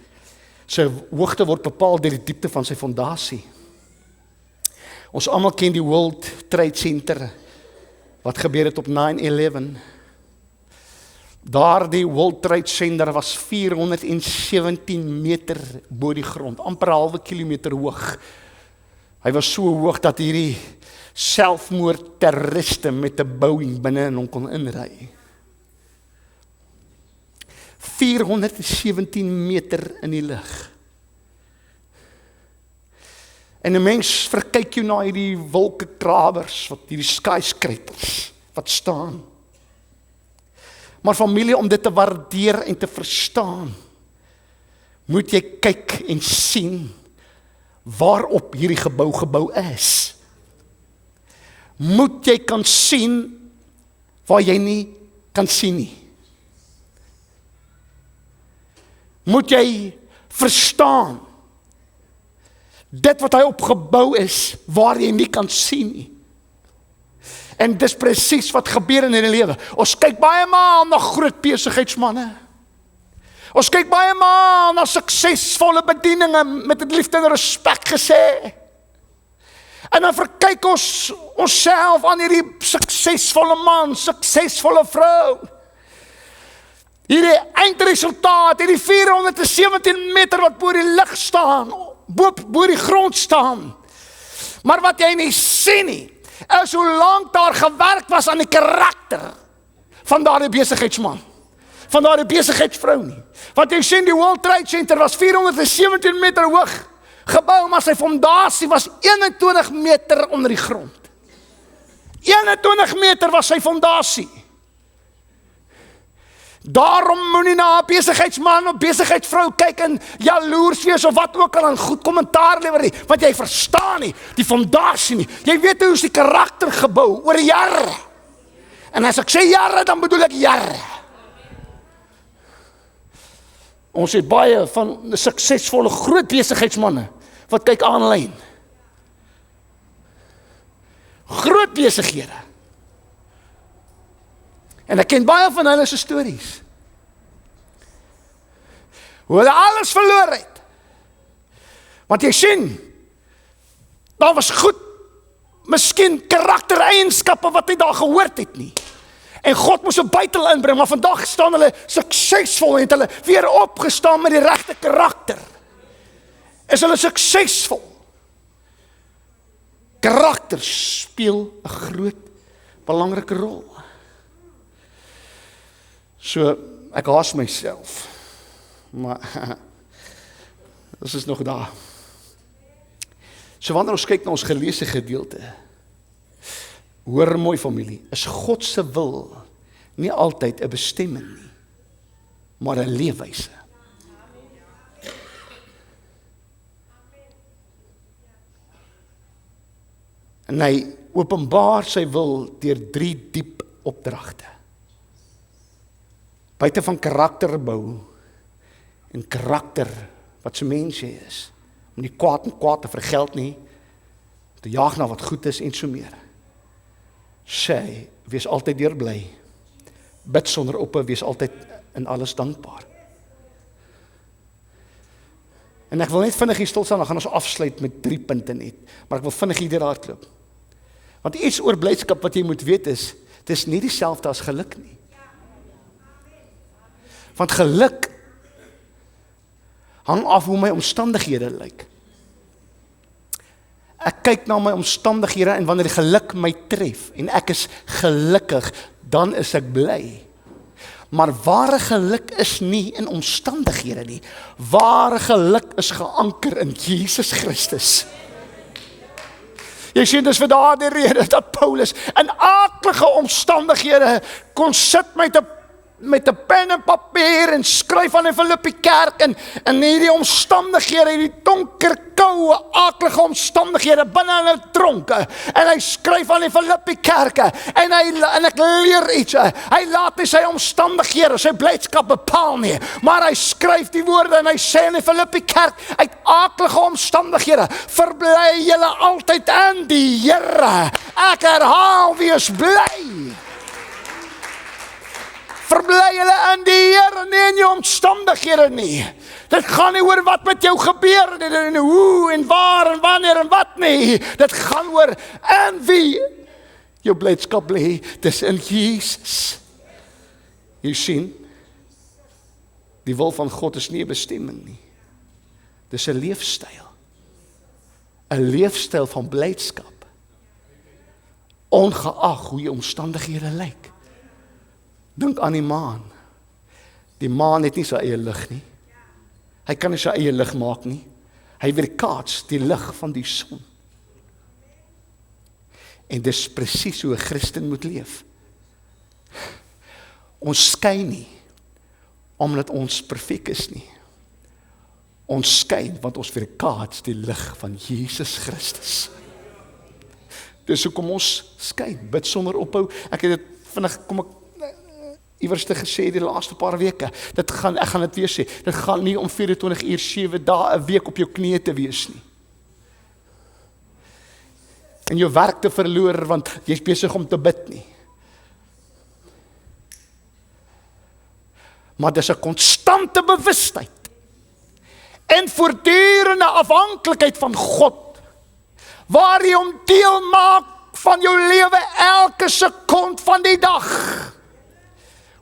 Speaker 2: Sy hoogte word bepaal deur die diepte van sy fondasie. Ons almal ken die World Trade Center wat gebeur het op 9/11. Daardie World Trade Center was 417 meter bo die grond, amper 'n halwe kilometer hoog. Hy was so hoog dat hierdie selfmoordterroriste met 'n Boeing binne in hom kon inry. 417 meter in die lug. En 'n mens verkyk jou na hierdie wolkekrabers, hierdie skyscrapers wat staan. Maar familie, om dit te waardeer en te verstaan, moet jy kyk en sien waarop hierdie gebou is. Moet jy kan sien waar jy nie kan sien nie. Moet jy verstaan dit wat hy opgebou is, waar jy nie kan sien nie. En dis presies wat gebeur in die lewe. Ons kyk baie maal na groot besigheidsmanne. Ons kyk baie maal na suksesvolle bedieninge met liefde en respek gesê. En dan verkyk ons onsself aan hierdie suksesvolle man, suksesvolle vrou. Hierdie eindresultaat, hierdie 417 meter wat bo die lug staan, bo die grond staan. Maar wat jy nie sien nie, is hoe lank daar gewerk was aan die karakter van daardie besigheidsman, van daardie besigheidsvrou nie. Want jy sien, die World Trade Center was 417 meter hoog gebou, maar sy fondasie was 21 meter onder die grond. 21 meter was sy fondasie. Daarom moenie na 'n besigheidsman of besigheidsvrou kyk en jaloers wees of wat ook al en goed kommentaar lewer nie, want jy verstaan nie die fondasie nie. Jy weet hoe is die karakter gebou oor jare. En as ek sê jare, dan bedoel ek jare. Ons het baie van suksesvolle groot besigheidsmanne wat kyk aanlyn. Groot besighede. En ek ken baie van hulle se stories. Hoe hulle alles verloor het. Want jy sien, daar was goed, miskien karaktereienskappe wat hy daar gehoord het nie. En God moes 'n buitel inbring, maar vandag staan hulle suksesvol en het hulle weer opgestaan met die regte karakter. Is hulle suksesvol? Karakter speel 'n groot, belangrike rol. So, ek haas myself, maar dit is nog daar. So wanneer ons kyk na ons geleesde gedeelte, hoor mooi familie, is God se wil nie altyd 'n bestemming nie, maar 'n leefwyse. En hy openbaar sy wil deur 3 diep opdragte. Buite van karakter bou en karakter wat so mens jy is, om nie kwaad en kwaad te vergeld nie, te jaag na wat goed is en so meer. Sê, wees altyd deurbly, bid sonder ophou, wees altyd in alles dankbaar. En ek wil net vinnig hier stil staan, dan gaan ons afsluit met 3 punte net, maar ek wil vinnig hier hardloop. Want iets oor blydskap wat jy moet weet is, dit is nie dieselfde as geluk nie. Want geluk hang af hoe my omstandighede lyk. Ek kyk na my omstandighede en wanneer die geluk my tref en ek is gelukkig, dan is ek bly. Maar ware geluk is nie in omstandighede nie. Ware geluk is geanker in Jesus Christus. Jy sien, dis vir daardie rede dat Paulus in aaklige omstandighede kon sit met 'n pen en papier en skryf aan die Filippi kerk en in hierdie omstandighede, hierdie donker, koue, aaklige omstandighede binne in 'n tronk, en hy skryf aan die Filippi kerke en ek leer iets, hy laat nie sy omstandighede, sy blydskap bepaal nie, maar hy skryf die woorde en hy sê in die Filippi kerk, uit aaklige omstandighede, verbly julle altyd in die Here. Ek herhaal, wees bly. Verbly julle in die Here, nie in jou omstandighede nie. Dit gaan nie oor wat met jou gebeur, en hoe, en waar, en wanneer, en wat nie. Dit gaan oor in wie jou blydskap lê, dis in Jesus. Jy sien, die wil van God is nie 'n bestemming nie. Dis 'n leefstyl. 'n Leefstyl van blydskap. Ongeag hoe jou omstandighede lyk. Dink aan die maan. Die maan het nie sy eie lig nie. Hy kan nie sy eie lig maak nie. Hy weerkaats die lig van die son. En dis presies hoe 'n Christen moet leef. Ons skyn nie omdat ons perfek is nie. Ons skyn want ons weerkaats die lig van Jesus Christus. Dis hoekom ons skyn, bid sonder ophou. Ek het dit vinnig iewers te gesê die laaste paar weke. Ek gaan dit weer sê. Dit gaan nie om 24 uur 7 dae 'n week op jou knieë te wees nie. En jou werk te verloor want jy's besig om te bid nie. Maar dis 'n konstante bewustheid en voortdurende afhanklikheid van God, waar jy hom deel maak van jou lewe elke sekond van die dag.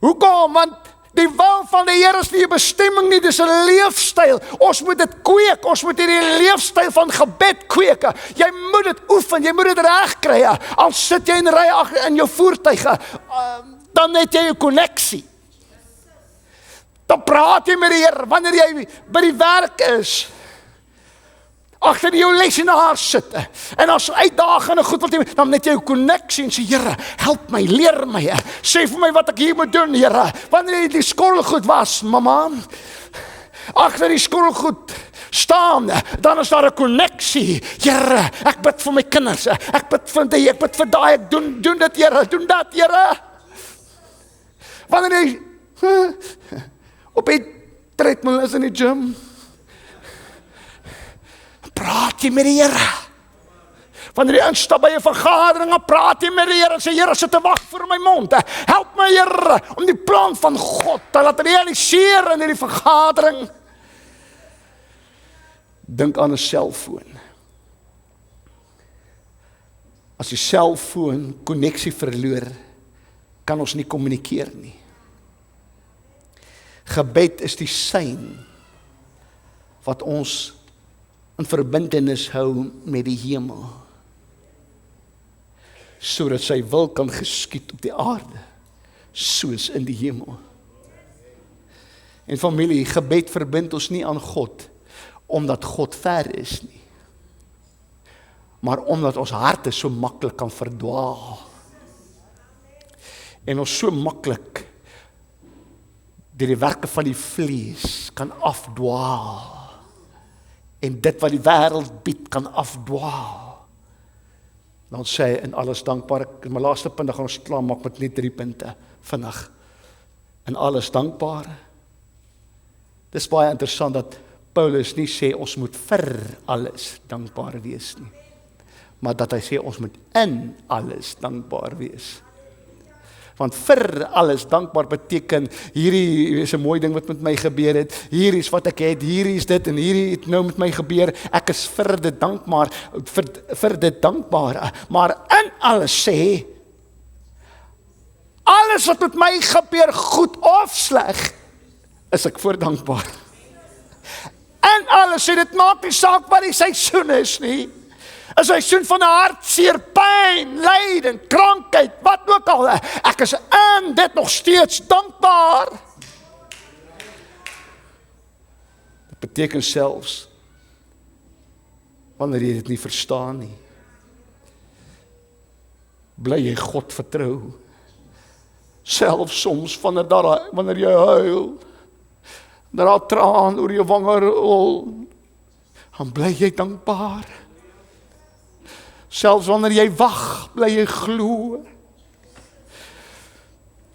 Speaker 2: Hoekom? Want Die wil van die Here is nie 'n bestemming nie, dis 'n leefstyl. Ons moet dit kweek, ons moet hierdie leefstyl van gebed kweek. Jy moet dit oefen, jy moet dit reg kry. Al sit jy in ry agter in jou voertuig, dan het jy 'n koneksie. Dan praat jy met die Here wanneer jy by die werk is. Agter jou lesenaar sit. En as uitdagende goed wat jy, dan net jou koneksie en sê, Here, help my, leer my. Sê vir my wat ek hier moet doen, Here. Wanneer jy die skoolgoed was, mamma, agter die skoolgoed staan, dan is daar 'n koneksie. Here, ek bid vir my kinders. Ek bid vir die, ek bid vir daai, ek doen dit, Here, doen dat, Here. Wanneer jy op die treadmill is in die gym, praat jy met die Here. Wanneer jy instap by 'n vergadering, praat jy met die Here en sê, Here, sit te wag vir my mond. Help my, Here, om die plan van God te laat realiseer in hierdie vergadering. Dink aan 'n selfoon. As die selfoon koneksie verloor, kan ons nie kommunikeer nie. Gebed is die sein wat ons in verbintenis hou met die hemel, sodat sy wil kan geskied op die aarde, soos in die hemel. En familie, gebed verbind ons nie aan God, omdat God ver is nie, maar omdat ons harte so maklik kan verdwaal, en ons so maklik deur die werke van die vlees kan afdwaal, en dit wat die wêreld bied kan afdwaal. Dan sê hy in alles dankbaar. My laaste punt, dan gaan ons klaar maak met net 3 punte vandag. In alles dankbaar. Dis baie interessant dat Paulus nie sê ons moet vir alles dankbaar wees nie, maar dat hy sê ons moet in alles dankbaar wees. Want vir alles dankbaar beteken, hierdie is 'n mooi ding wat met my gebeur het, hier is wat ek het, hier is dit en hierdie het nou met my gebeur, ek is vir dit dankbaar, vir dit dankbaar, maar in alles sê, alles wat met my gebeur, goed of sleg, is ek voor dankbaar. In alles sê, dit maak nie saak wat die seisoen is nie, 'n seisoen van 'n hartseer, pyn, lyding, krankheid, wat ook al. Ek is in dit nog steeds dankbaar. Dit beteken selfs wanneer jy dit nie verstaan nie, bly jy God vertrou. Selfs soms wanneer jy huil, daar traan oor jou wange rol, dan bly jy dankbaar. Selfs wanneer jy wag, bly jy glo.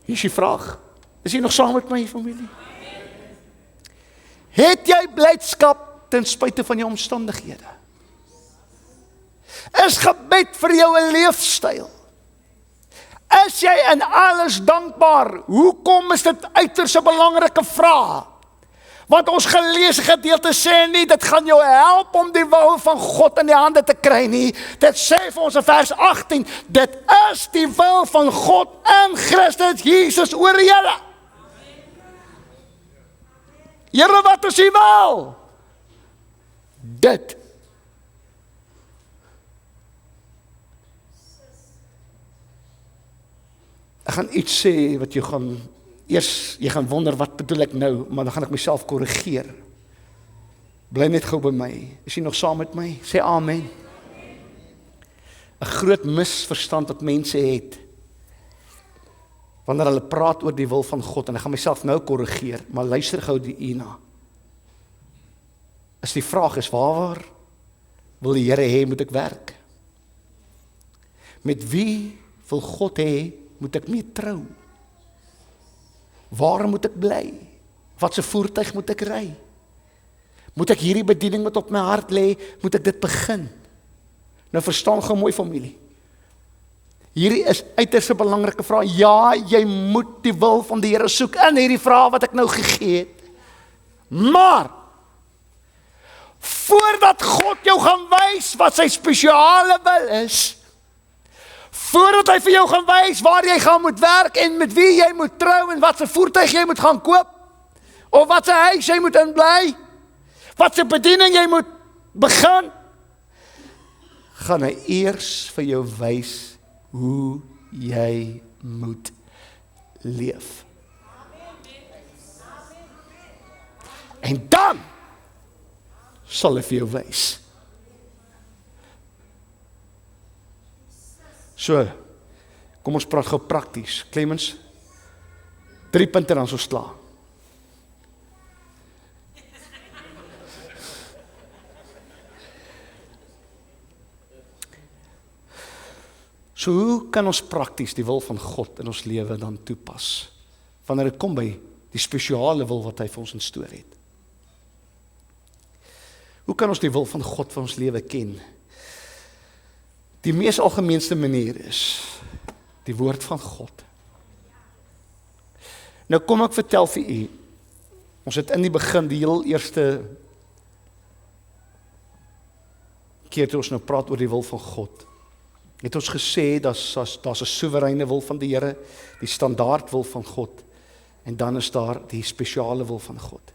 Speaker 2: Hier is die vraag, is jy nog saam met my familie? Het jy blydskap ten spyte van jou omstandighede? Is gebed vir jou 'n leefstyl? Is jy in alles dankbaar? Hoekom is dit uiters 'n belangrike vraag? Want ons geleesde gedeelte sê nie, dit gaan jou help om die wil van God in die hande te kry nie. Dit sê vir ons in vers 18, dit is die wil van God in Christus Jesus oor julle. Here, wat is u wil? Dit. Ek gaan iets sê wat jy gaan wonder, wat bedoel ek nou, maar dan gaan ek myself korrigeer. Bly net gou by my. Is jy nog saam met my? Sê amen. 'n Groot misverstand wat mense het, wanneer hulle praat oor die wil van God, en ek gaan myself nou korrigeer, maar luister gou die Ina. Is die vraag is, waar wil die Here hê moet ek werk? Met wie wil God hê moet ek mee trou? Waar moet ek bly? Wat se voertuig moet ek ry? Moet ek hierdie bediening wat op my hart lê, moet ek dit begin? Nou verstaan gou mooi familie. Hierdie is uiters 'n belangrike vraag. Ja, jy moet die wil van die Here soek in hierdie vraag wat ek nou gegee het. Maar voordat God jou gaan wys wat sy spesiale wil is, Voordat hy vir jou gaan wys waar jy gaan moet werk en met wie jy moet trou en wat se voertuig jy moet gaan koop of wat se huis jy moet inbly, wat se bediening jy moet begin, gaan hy eers vir jou wys hoe jy moet leef. En dan sal hy vir jou wys. So, kom ons praat gou prakties. Clemens, 3 punte dan so klaar. So hoe kan ons prakties die wil van God in ons lewe dan toepas? Wanneer dit kom by die spesiale wil wat hy vir ons instoor het. Hoe kan ons die wil van God vir ons lewe ken? Die mees algemeenste manier is die woord van God. Nou kom ek vertel vir u, ons het in die begin die heel eerste keer toe ons nou praat oor die wil van God, het ons gesê, daar's 'n soewereine wil van die Here, die standaard wil van God, en dan is daar die spesiale wil van God.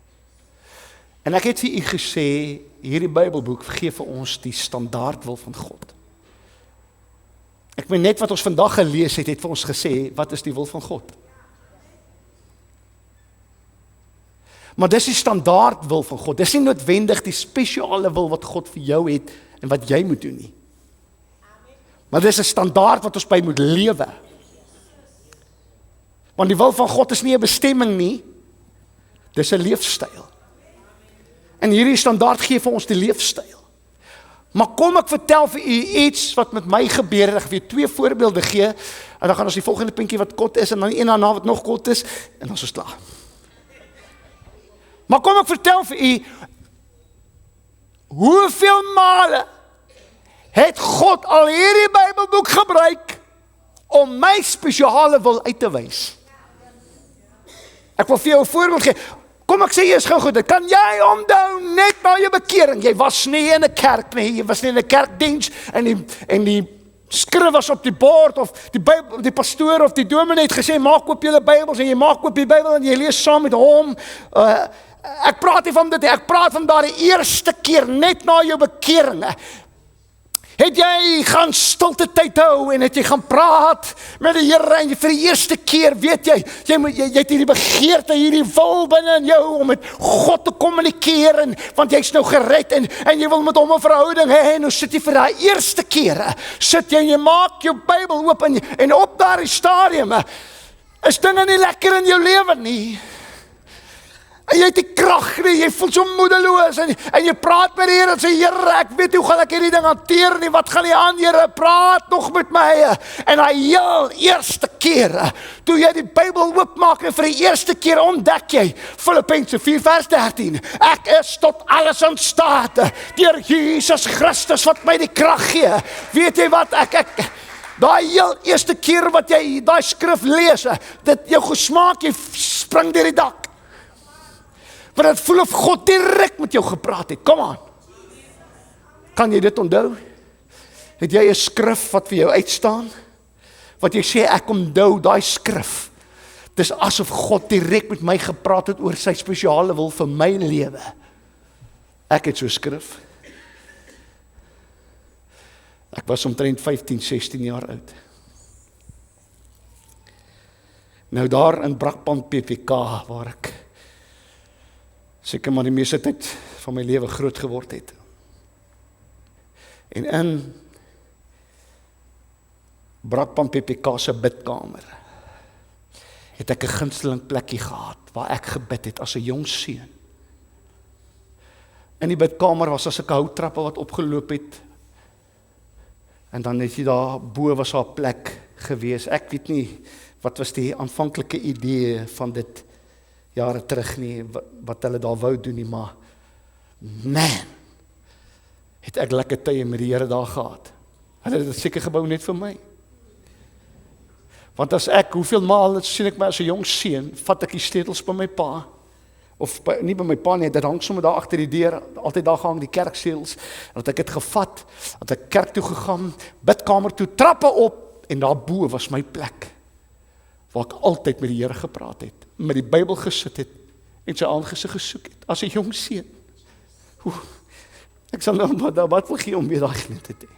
Speaker 2: En ek het vir u gesê, hierdie Bybelboek gee vir ons die standaard wil van God. Ek meen net wat ons vandag gelees het vir ons gesê, wat is die wil van God? Maar dis die standaard wil van God, dis nie noodwendig die spesiale wil wat God vir jou het, en wat jy moet doen nie. Maar dis 'n standaard wat ons by moet lewe. Want die wil van God is nie 'n bestemming nie, dis 'n leefstyl. En hierdie standaard gee vir ons die leefstyl. Maar kom ek vertel vir u iets wat met my gebeur het, ek gaan vir 2 voorbeelde gee, en dan gaan ons die volgende puntjie wat kort is, en dan een daarna wat nog kort is, en dan is ons klaar. Maar kom ek vertel vir u, hoeveel male het God al hierdie Bybelboek gebruik om my spesiale wil uit te wys. Ek wil vir jou 'n voorbeeld gee. Kom ek sê eers gou goed, kan jy onthou net na jou bekering, jy was nie in 'n kerk nie, jy was nie in 'n kerkdiens, en die skrif was op die bord, of die pastoor of die dominee het gesê, maak oop julle Bybels, en jy maak oop die Bybel, en jy lees saam met hom. Ek praat nie van dit, ek praat van daardie eerste keer, net na jou bekering. Het jy gaan stilte tyd hou en het jy gaan praat met die Here en vir die eerste keer weet jy het hierdie begeerte, hierdie wil binne in jou om met God te kommunikeer, want jy's nou gered en jy wil met hom 'n verhouding hê, en nou sit jy vir daai eerste keer, sit jy en jy maak jou Bybel oop en op daardie stadium is dinge nie lekker in jou lewe nie. En jy het die krag nie, jy voel so moedeloos, en jy praat met die Here en sê, Here, ek weet nie hoe gaan ek hierdie ding hanteer nie, wat gaan jy aan, Here, praat nog met my. En hy heel eerste keer, toe jy die Bybel oopmaak en vir die eerste keer ontdek jy, Filippense 4 vers 13, ek is tot alles in staat, deur Jesus Christus wat my die krag gee. Weet jy wat, daai heel eerste keer wat jy daai skrif lees, dit jou gesmaak, jy spring deur die dak. Want het voel of God direk met jou gepraat het. Kom aan. Kan jy dit onthou? Het jy 'n skrif wat vir jou uitstaan? Wat jy sê, ek onthou daai skrif. Dis asof God direk met my gepraat het oor sy spesiale wil vir my lewe. Ek het so 'n skrif. Ek was omtrent 15, 16 jaar oud. Nou daar in Brakpan PPK, waar ek seker maar die meeste tyd van my lewe groot geword het. En in Brakpan PPK se bidkamer het ek 'n gunsteling plekkie gehad waar ek gebid het as 'n jong seun. In die bidkamer was as 'n houttrappe wat opgeloop het. En dan het jy daar bo was daar 'n plek gewees. Ek weet nie wat was die aanvanklike idee van dit jare terug nie, wat hulle daar wou doen nie, maar man, het ek lekker tye met die Here daar gehad. Hulle het dit seker gebou net vir my. Want as ek, hoeveel maal sien ek my as 'n jong seun, vat ek die sleutels by my pa, of nie by my pa nie, dit hang sommer daar agter die deur, altyd daar gehang die kerkseels, dat ek het gevat, dat ek kerk toe gegaan, bidkamer toe, trappe op, En daarbo was my plek, waar ek altyd met die Here gepraat het, met die Bybel gesit het, en sy aangesig gesoek het, as 'n jong seun. Ek sal nou maar wat wil gee om weer daai geleentheid te hê.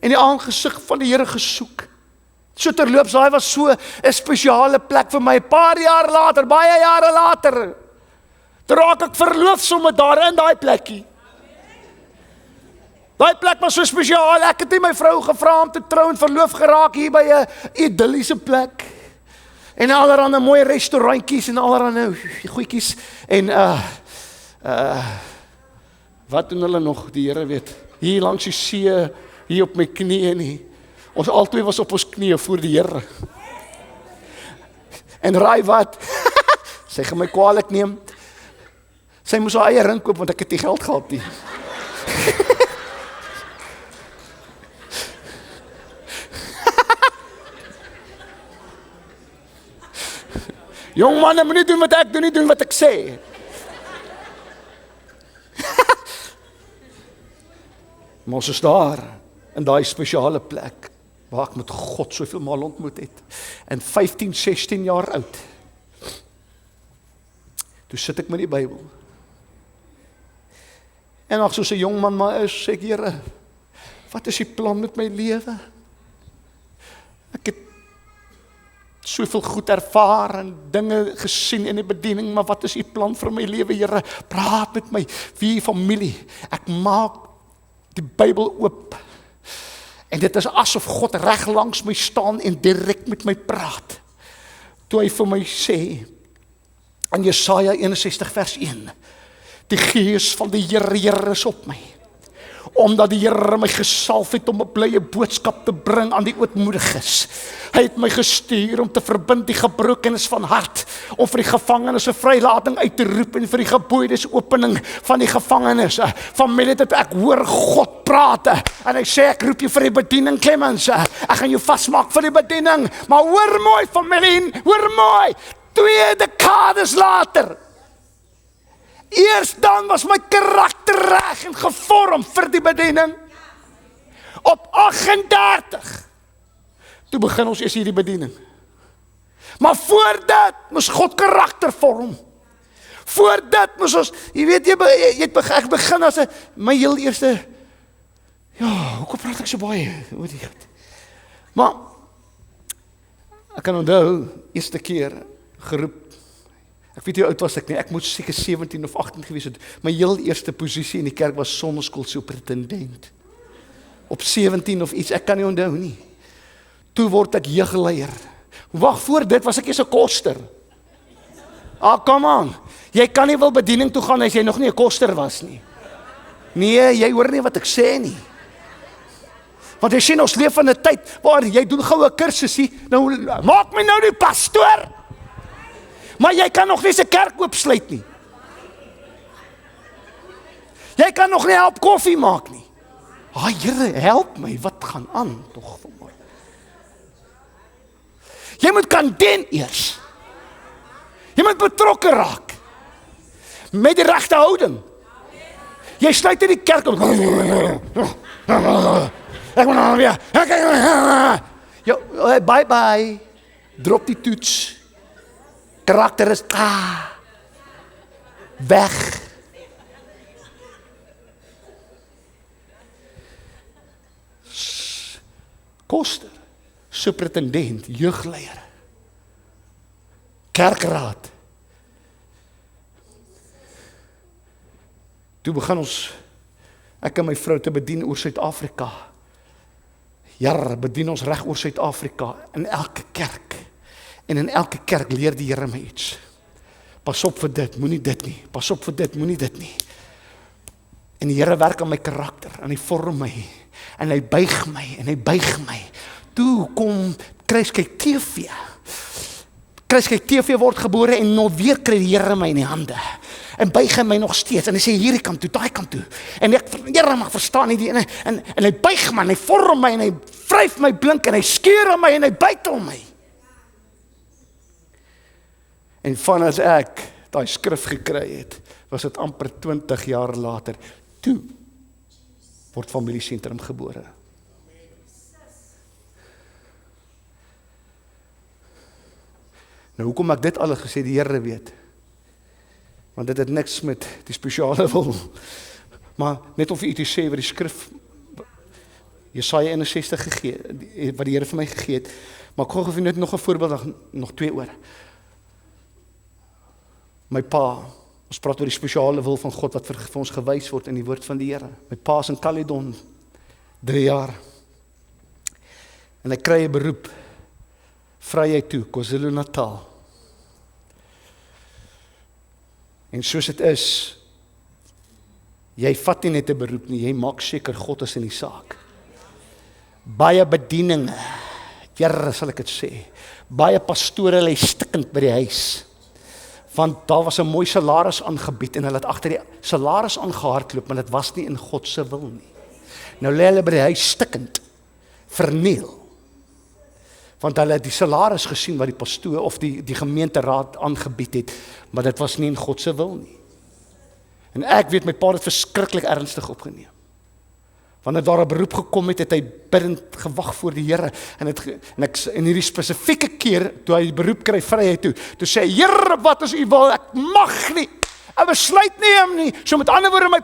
Speaker 2: En die aangesig van die Here gesoek. So terloops, daai was so 'n spesiale plek vir my, 'n paar jaar later, baie jare later, toe raak ek verloof sommer daar in daai plekkie. Daai plek was so spesiaal, ek het nie my vrou gevra om te trou en verloof geraak hier by 'n idilliese plek. En allerhande mooi restaurantjies en allerhande goedjies en wat doen hulle nog, die Here weet, hier langs die see, hier op my knieë nie. Ons albei was op ons knieë voor die Here. En raai wat? Sy gaan my kwaadlik neem. Sy moes haar eie ring koop want ek het nie geld gehad nie. Jong manne, moet nie doen wat ek doen, nie doen wat ek sê. Maar ons is daar, in daai spesiale plek, waar ek met God soveel maal ontmoet het. En 15, 16 jaar oud. Toe sit ek met die Bybel. En ag, soos 'n jong man maar is, sê ek, Here, wat is die plan met my lewe? Ek het soveel goed ervaar en dinge gesien in die bediening, maar wat is die plan vir my lewe, Here? Praat met my, wie familie. Ek maak die Bybel oop. En dit is asof God reg langs my staan en direk met my praat. Toe hy vir my sê, in Jesaja 61 vers 1, die Gees van die Here is op my, omdat die Here my gesalf het om 'n blye boodskap te bring aan die ootmoediges. Hy het my gestuur om te verbind die gebrokenes van hart, om vir die gevangenes 'n vrylating uit te roep en vir die gebooides opening van die gevangenes. Familie, dit ek hoor God praat en hy sê ek roep jou vir die bediening, Clemens. Ek gaan jou vasmaak vir die bediening. Maar hoor mooi familie, hoor mooi. 2 dekades later, eers dan was my karakter reg en gevorm vir die bediening. Op 38, toe begin ons eers hierdie bediening. Maar voor dit moes God karakter vorm. Voor dit moes ons, jy weet, ek begin as my heel eerste, hoekom praat ek so baie? Maar, ek kan onthou, eerste keer geroep, ek weet nie hoe oud was ek nie, ek moet seker 17 of 18 gewees het, my heel eerste posisie in die kerk was sonneskool superintendent. Op 17 of iets, ek kan nie onthou nie. Toe word ek jeugleier. Wag, voor dit was ek eers 'n koster. Come on, jy kan nie wel bediening toe gaan as jy nog nie 'n koster was nie. Nee, jy hoor nie wat ek sê nie. Want jy sien, ons leef in 'n tyd waar jy doen gou 'n kursusie, nou maak my nou die pastoor. Maar jy kan nog nie se kerk oopsluit nie. Jy kan nog nie help koffie maak nie. Here, help my, wat gaan aan tog vanmôre? Jy moet kan dien eers. Jy moet betrokke raak. Met die regte houding. Jy sluit in die kerk op. Ek moet nou weer. Bye bye. Drop die toets. Karakter is weg. Koster, superintendent, jeugleier, kerkraad. Toe begin ons, ek en my vrou te bedien oor Suid-Afrika. Bedien ons reg oor Suid-Afrika, in elke kerk. En in elke kerk leer die Here my iets. Pas op vir dit, moenie dit nie. Pas op vir dit, moenie dit nie. En die Here werk aan my karakter, en hy vorm my, en hy buig my, en hy buig my. Toe kom Kruiskyk TV. Kruiskyk TV word gebore, en nog weer kry die Here my in die hande. En buig hy my nog steeds, en hy sê hierdie kant toe, daai kant toe. En ek, Here mag verstaan nie die, en hy buig my, en hy vorm my, en hy vryf my blink, en hy skeur aan my, en hy bytel my. En van as ek daai skrif gekry het, was dit amper 20 jaar later. Toe word familiesentrum gebore. Nou, hoekom ek dit alles gesê, die Here weet? Want dit het niks met die spesiale wil. Maar net om vir u te sê wat die skrif Jesaja 61 gegee, wat die Here vir my gegee het. Maar ek gou vir net nog 'n voorbeeld, nog 2 oor. My pa, ons praat oor die spesiale wil van God wat vir ons gewys word in die woord van die Here. My pa is in Caledon, 3 jaar. En hy kry 'n beroep, Vryheid toe, KwaZulu-Natal. En soos dit is, jy vat nie net 'n beroep nie, jy maak seker God is in die saak. Baie bedieninge, Here sal ek dit sê, baie pastore lê stikkend by die huis, want daar was 'n mooi salaris aangebied en hulle het agter die salaris aangehardloop, maar dit was nie in God se wil nie. Nou lê hulle by die huis stikkend, verniel, want hulle het die salaris gesien wat die pastoor of die gemeenteraad aangebied het, maar dit was nie in God se wil nie. En ek weet my pa het verskriklik ernstig opgeneem. Wanneer daar 'n beroep gekom het, het hy bidend gewag voor die Here en in hierdie spesifieke keer toe hy die beroep kry Vryheid toe sê hy, Here, wat is u wil? Ek mag nie 'n besluit neem nie. So met ander woorde, my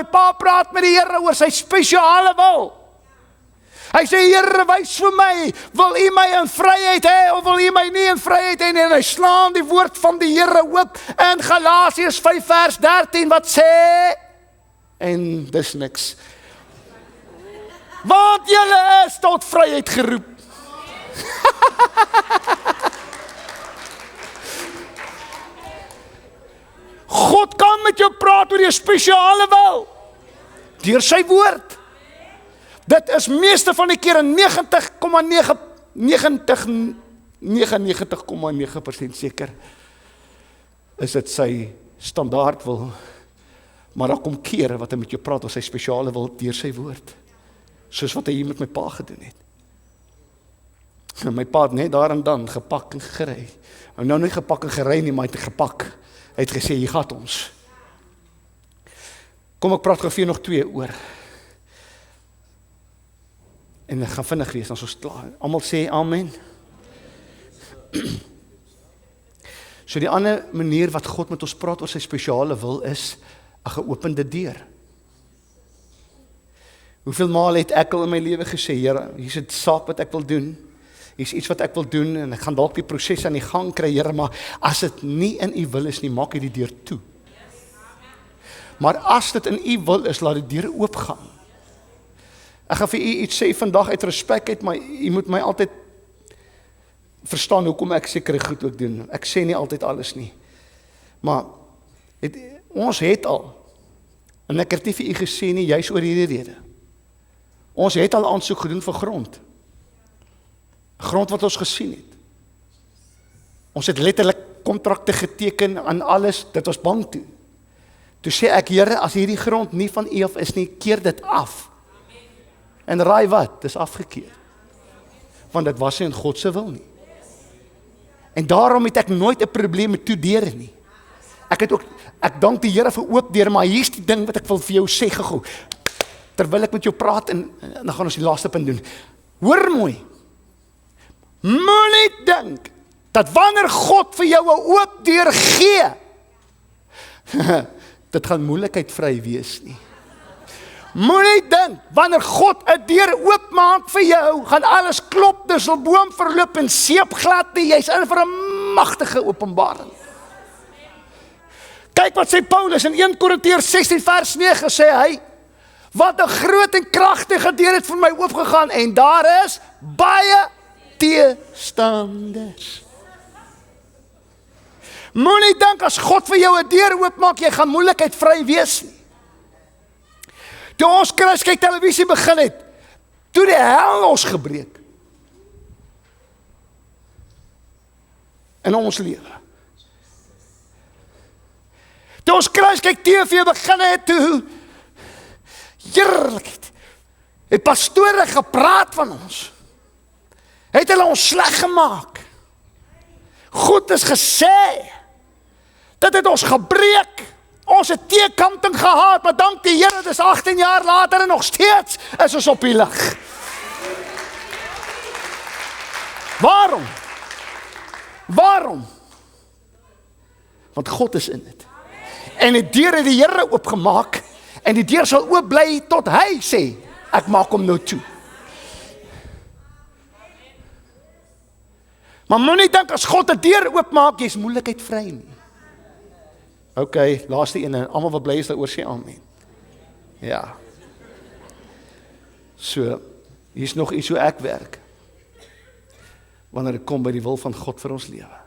Speaker 2: pa praat met die Here oor sy spesiale wil. Hy sê, Here, wys vir my, wil u my in vryheid hê of wil u my nie in vryheid hê nie? En hy slaan die woord van die Here oop in Galasiërs 5 vers 13 wat sê, en dis niks. Want julle is tot vryheid geroep. God kan met jou praat oor jou spesiale wil, deur sy woord. Dit is meeste van die keer 99,9% seker, is dit sy standaard wil, maar daar kom kere wat hy met jou praat oor sy spesiale wil deur sy woord. Soos wat hy hier met my pa gedoen het. En my pa het net daar en dan gepak en gery. En nou nie gepak en gery nie, maar hy het gepak. Hy het gesê, hier gaat ons. Kom ek praat gou vir nog 2 oor. En ek gaan vinnig wees, dan is ons klaar. Almal sê amen. So die ander manier wat God met ons praat oor sy spesiale wil is 'n geopende deur. Hoeveel maal het ek al in my lewe gesê, Here, hier's 'n saak wat ek wil doen, hier's iets wat ek wil doen, en ek gaan dalk die proses aan die gang kry, Here, maar as dit nie in u wil is nie, maak u die deur toe. Maar as dit in u wil is, laat die deur oopgaan. Ek gaan vir u iets sê vandag uit respek uit, maar u moet my altyd verstaan hoekom ek sekere goed ook doen. Ek sê nie altyd alles nie. Maar ons het al, en ek het nie vir u gesê nie, juis oor hierdie rede. Ons het al aansoek gedoen vir grond. Grond wat ons gesien het. Ons het letterlik kontrakte geteken aan alles, dit was bang toe. Toe sê ek, Here, as hierdie grond nie van u af is nie, keer dit af. En raai wat, dis afgekeer. Want dit was nie in God se wil nie. En daarom het ek nooit 'n probleem met toe deure nie. Ek dank die Here vir oop deure, maar hier's die ding wat ek wil vir jou sê gou. Terwyl ek met jou praat en dan gaan ons die laaste punt doen. Hoor mooi. Moenie dink dat wanneer God vir jou 'n oop deur gee, dit gaan moeilikheid vry wees nie. Moenie dink wanneer God 'n deur oopmaak vir jou, gaan alles klop, dis 'n boom verloop en seepglad nie, jy's in vir 'n magtige openbaring. Kyk wat sê Paulus in 1 Korintiërs 16 vers 9 sê hy, wat 'n groot en kragtige deur het vir my oopgegaan en daar is baie teestanders. Moenie dink as God vir jou 'n deur oopmaak, jy gaan moeilikheid vry wees nie. Toe ons kruiskyk televisie begin het, toe die hel ons gebreek. In ons lewe. Toe ons kruiskyk TV begin het, toe heerlikheid. Het pastore gepraat van ons. Het hulle ons sleg gemaak. Goed is gesê. Dit het ons gebreek. Ons het teekanting gehad, maar dank die Here, dis 18 jaar later en nog steeds is ons op die lig. Waarom? Waarom? Want God is in dit. En die deur het die Here oopgemaak, en die deur sal oop bly tot hy sê, ek maak hom nou toe. Maar moenie dink as God 'n deur oopmaak, jy's moeilikheid vry nie. OK, laaste een, en almal wat bly is daaroor sê amen. Ja. So, hier's nog iets hoe ek werk. Wanneer ek kom by die wil van God vir ons lewe.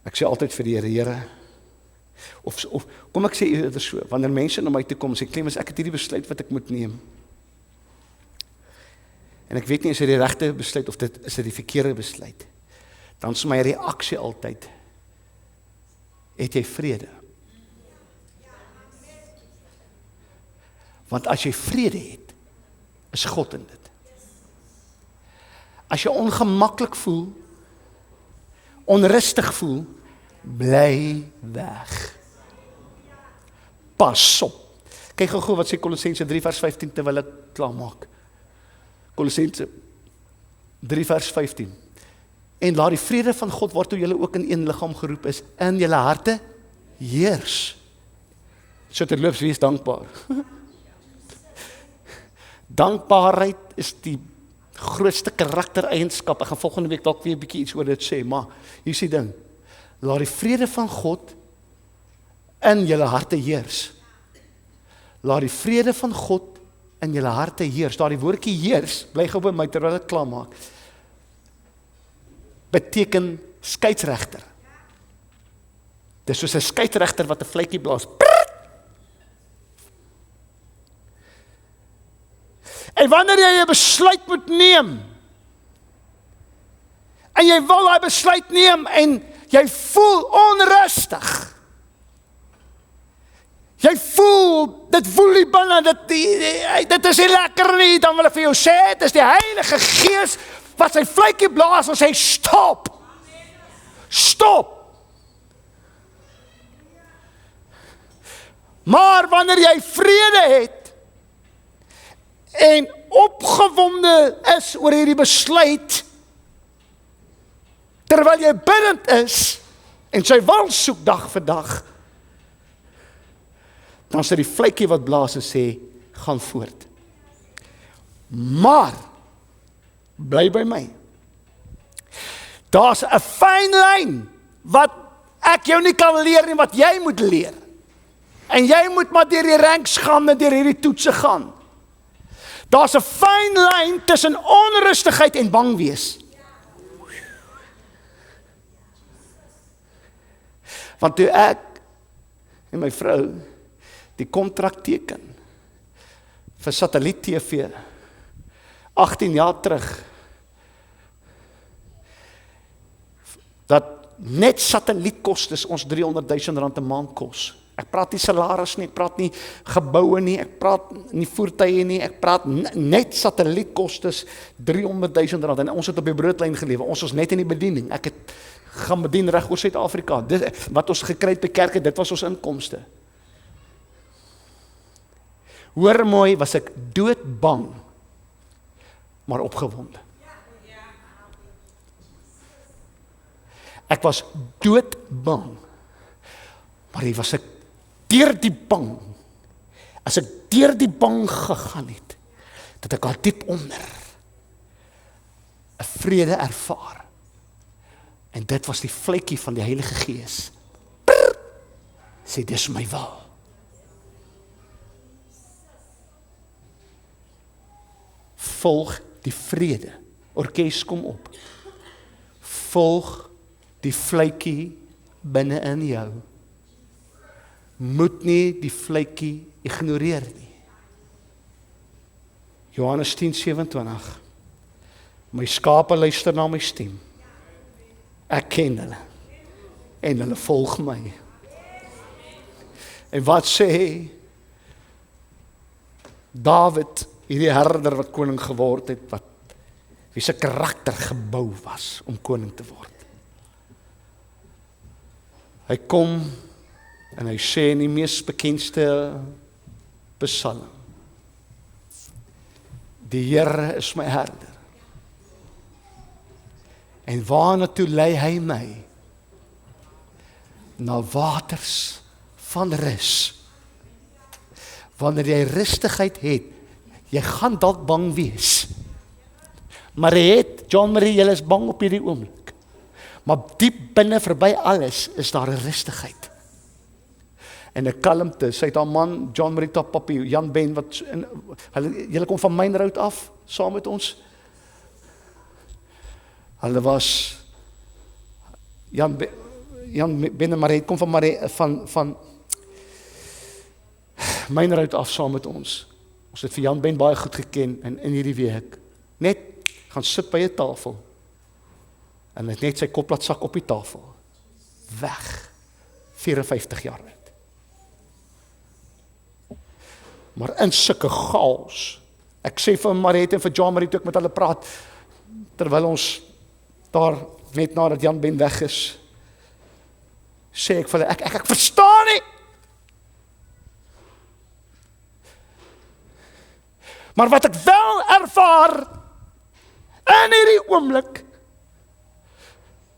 Speaker 2: Ek sê altyd vir die Here, of kom ek sê eerder so, wanneer mense na my toe kom, sê Clemens, ek het hierdie besluit wat ek moet neem. En ek weet nie, is dit die regte besluit, of is dit die verkeerde besluit. Dan is my reaksie altyd, het jy vrede? Want as jy vrede het, is God in dit. As jy ongemaklik voel, onrustig voel, bly weg. Pas op. Kyk gou wat sê Kolossense 3 vers 15 terwyl ek klaar maak. Kolossense 3 vers 15. En laat die vrede van God waartoe julle ook in een liggaam geroep is, in julle harte heers. So terloops, wees dankbaar. Dankbaarheid is die grootste karaktereienskap. Ek gaan volgende week dalk weer 'n bietjie iets oor dit sê, maar hier is die ding. Laat die vrede van God in julle harte heers. Laat die vrede van God in julle harte heers. Daar die woordjie heers, bly gou by my terwyl ek klaar maak. Beteken skeieregter. Dis soos 'n skeieregter wat 'n vletjie blaas. En wanneer jy 'n besluit moet neem, en jy wil daai besluit neem, en jy voel onrustig, jy voel, dit voel nie binne, dit is nie lekker nie, dan wil ek vir jou sê, dit is die Heilige Gees, wat sy vletjie blaas, en sê, stop, stop. Maar wanneer jy vrede het, en opgewonde is oor hierdie besluit, terwyl jy biddend is, en sy wil soek dag vir dag, dan is dit die vletjie wat blaas en sê, gaan voort. Maar, bly by my. Daar's 'n fyn lyn, wat ek jou nie kan leer nie, wat jy moet leer. En jy moet maar deur die ranks gaan, en deur hierdie toetse gaan. Daar's 'n fyn lyn tussen onrustigheid en bang wees. Want toe ek en my vrou die kontrak teken vir satelliet TV 18 jaar terug, dat net satellietkostes ons R300,000 'n maand kos. Ek praat nie salaris nie, ek praat nie geboue nie, ek praat nie voertuie nie, ek praat net satellietkostes R300,000 en ons het op die broodlyn gelewe. Ons was net in die bediening. Ek het gaan bedien reg oor Suid-Afrika. Dit wat ons gekry het by kerke, dit was ons inkomste. Hoor mooi, was ek doodbang, maar opgewonde. Ek was doodbang, maar hier was ek deur die bang. As ek deur die bang gegaan het, dat ek al diep onder 'n vrede ervaar. En dit was die vletjie van die Heilige Gees. Sê, dis my wil. Volg die vrede. Orkes, kom op. Volg die vletjie binne in jou. Moet nie die vletjie ignoreer nie. Johannes 10:27. My skape luister na my stem. Ek ken hulle. En hulle volg my. En wat sê Dawid, hierdie herder wat koning geword het, wat wie se karakter gebou was om koning te word. Hy kom en hy sê in die mees bekendste Psalm, die Here is my herder. En waarna toe lei hy my? Na waters van rus. Wanneer jy rustigheid het, jy gaan dalk bang wees. Maar jy het, John Marie, jy is bang op hierdie oomblik. Maar diep binne verby alles is daar 'n rustigheid. En 'n kalmte. Sy het haar man, John Marie Papi, Jan Ben, hulle kom van Mynroud af, saam met ons. Hulle was, Jan Ben en Marie, kom van Mynroud af saam met ons. Ons het vir Jan Ben baie goed geken en in hierdie week net gaan sit by 'n tafel en het net sy kop laat sak op die tafel. Weg. 54 jaar oud. Maar in sulke chaos. Ek sê vir Mariette en vir John Marie toe ek met hulle praat, terwyl ons daar net nadat Jan Ben weg is, sê ek vir hulle, ek verstaan nie. Maar wat ek wel ervaar in hierdie oomblik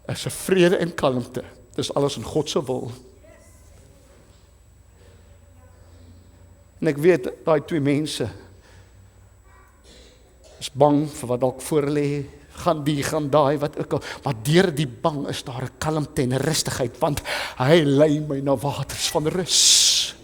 Speaker 2: is 'n vrede en kalmte. Dis alles in God se wil. En ek weet, daai twee mense is bang vir wat dalk voor lê, gaan die, gaan daai, wat ook al. Maar deur die bang is daar 'n kalmte en 'n rustigheid, want hy lei my na waters van rus.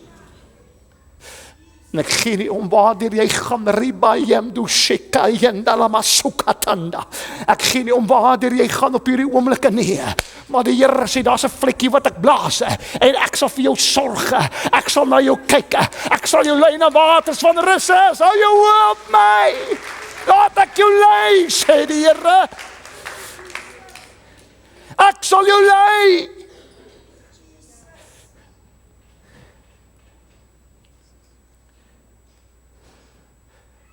Speaker 2: En ek gee nie om waartoe jy gaan ribayem do shekayenda la masukatanda. Ek gee nie om waartoe jy gaan op hierdie oomblikke nie. Maar die Here sê daar's 'n vlekkie wat ek blaas en ek sal vir jou sorg. Ek sal na jou kyk. Ek sal jou lei na waters van rus. Sal jou help my. Laat ek jou lei, sê die Here. Ek sal jou lei.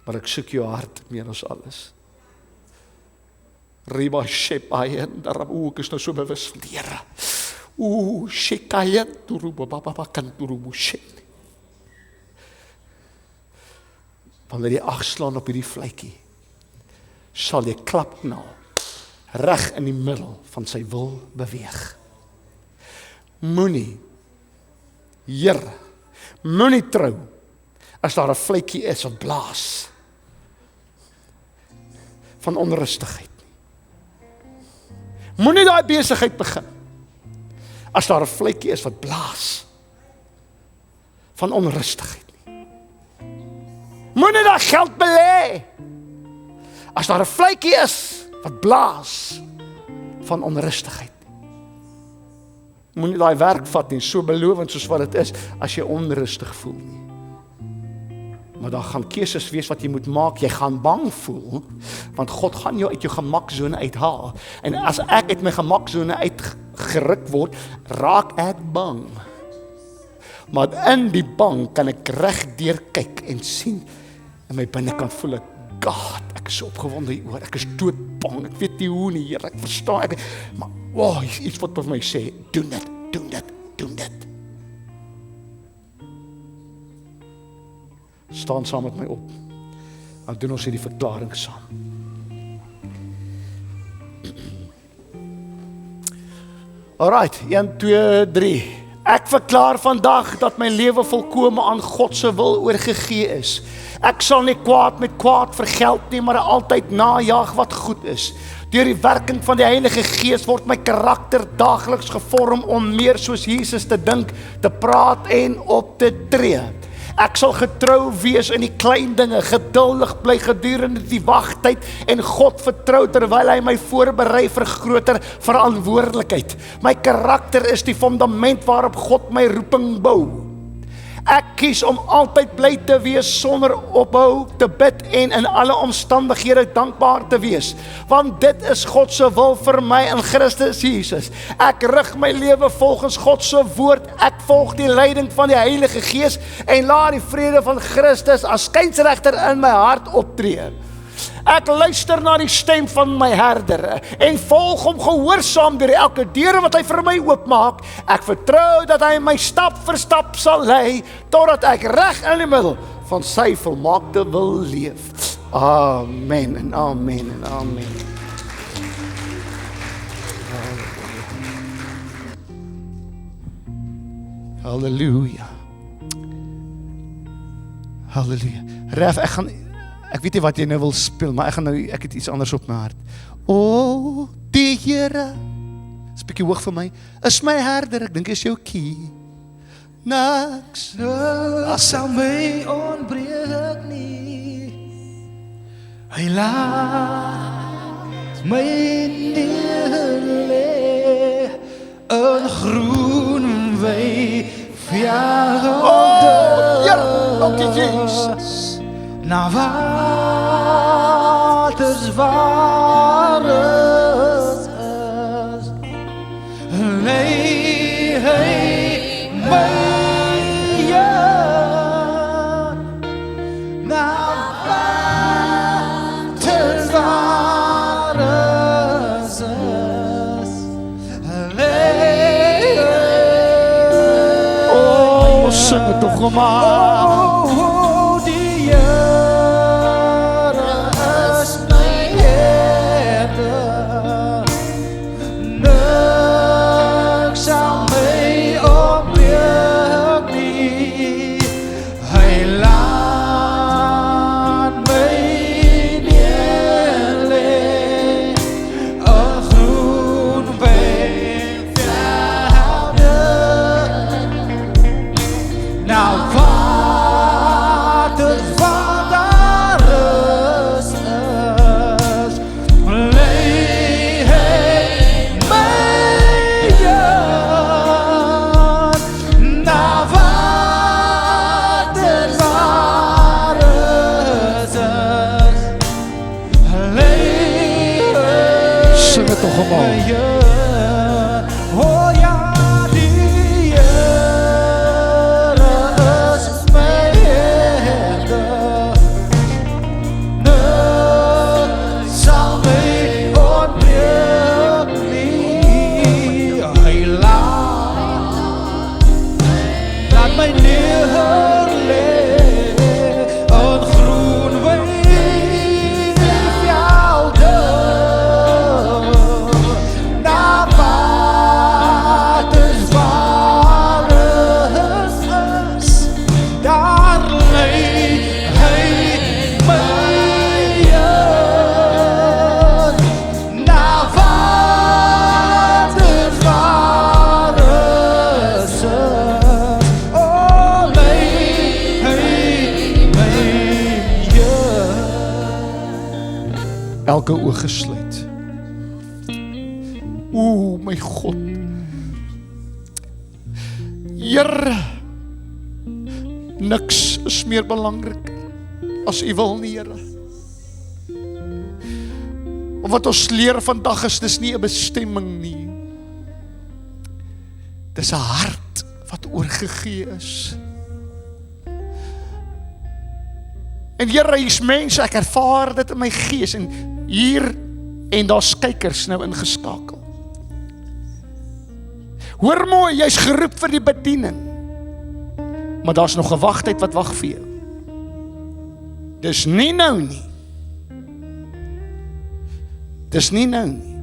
Speaker 2: Maar ek soek jou hart meer as alles. Riba shepayen, ek is nou so bewus van die Here. Shekayen, turubo baba kan turubo shet. Wanneer jy agslaan op hierdie vletjie, sal jy klap na, reg in die middel van sy wil beweeg. Moenie, Here, moenie trou, as daar 'n vletjie is wat blaas, van onrustigheid. Moenie daai besigheid begin, as daar 'n vletjie is wat blaas, van onrustigheid. Moenie daai geld belê, as daar 'n vletjie is wat blaas, van onrustigheid. Moenie daai werk vat nie, so belovend soos wat dit is, as jy onrustig voel nie. Maar daar gaan keuses wees wat jy moet maak. Jy gaan bang voel, want God gaan jou uit jou gemaksone uithaal. En as ek uit my gemaksone uitgeruk word, raak ek bang. Maar in die bang kan ek reg deur kyk en sien, in my binnekant voel ek, God, ek is so opgewonde hieroor, ek is doodbang, ek weet nie hoe nie, Here, ek verstaan, maar, iets wat vir my sê, doen dit. Staan saam met my op. Dan doen ons hierdie verklaring saam. Alright, 1, 2, 3. Ek verklaar vandag dat my lewe volkome aan God se wil oorgegee is. Ek sal nie kwaad met kwaad vergeld nie, maar altyd najag wat goed is. Deur die werking van die Heilige Gees word my karakter daagliks gevorm om meer soos Jesus te dink, te praat en op te tree. Ek sal getrou wees in die klein dinge, geduldig bly gedurende die wagtyd en God vertrou terwyl hy my voorberei vir groter verantwoordelikheid. My karakter is die fundament waarop God my roeping bou. Ek kies om altyd bly te wees sonder ophou te bid en in alle omstandighede dankbaar te wees, want dit is God se wil vir my in Christus Jesus. Ek rig my lewe volgens God se woord, ek volg die leiding van die Heilige Gees en laat die vrede van Christus as skynsregter in my hart optree. Ek luister na die stem van my herder en volg hom gehoorsaam deur elke deur wat hy vir my oopmaak. Ek vertrou dat hy my stap vir stap sal lei totdat ek reg in die middel van sy volmaakte wil leef. Amen en amen en amen. Halleluja. Halleluja. Ref, ek weet nie wat jy nou wil speel, maar ek het iets anders op my hart. O, die Here, is 'n bietjie hoog vir my, is my herder, ek dink is jou key. Niks
Speaker 1: sal my ontbreek nie. Hy laat my neerlê in groen weivelde.
Speaker 2: Dankie Jesus.
Speaker 1: Na waters waar is, lei hy my heen. Na waters waar is, lei
Speaker 2: Oh, sing het toch maar. Elke oog gesluit. O, my God. Here, niks is meer belangrik as U wil nie, Here. Wat ons leer vandag is, dis nie 'n bestemming nie. Dis 'n hart wat oorgegee is. En Here, hier's mense, ek ervaar dit in my gees en hier en daar's kykers nou ingeskakel. Hoor mooi, jy's geroep vir die bediening. Maar daar's nog 'n wagtyd wat wag vir jou. Dis nie nou nie. Dis nie nou nie.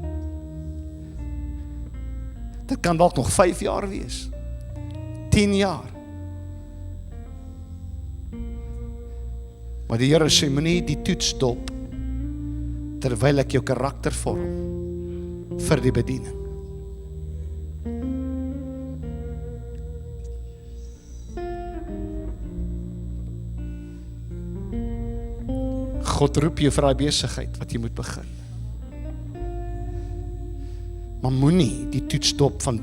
Speaker 2: Dit kan dalk nog 5 jaar wees. 10 jaar. Maar die Here sê, moenie die toets dop terwyl ek jou karakter vorm vir die bediening. God roep jou vir daai besigheid wat jy moet begin. Maar moenie die toets dop van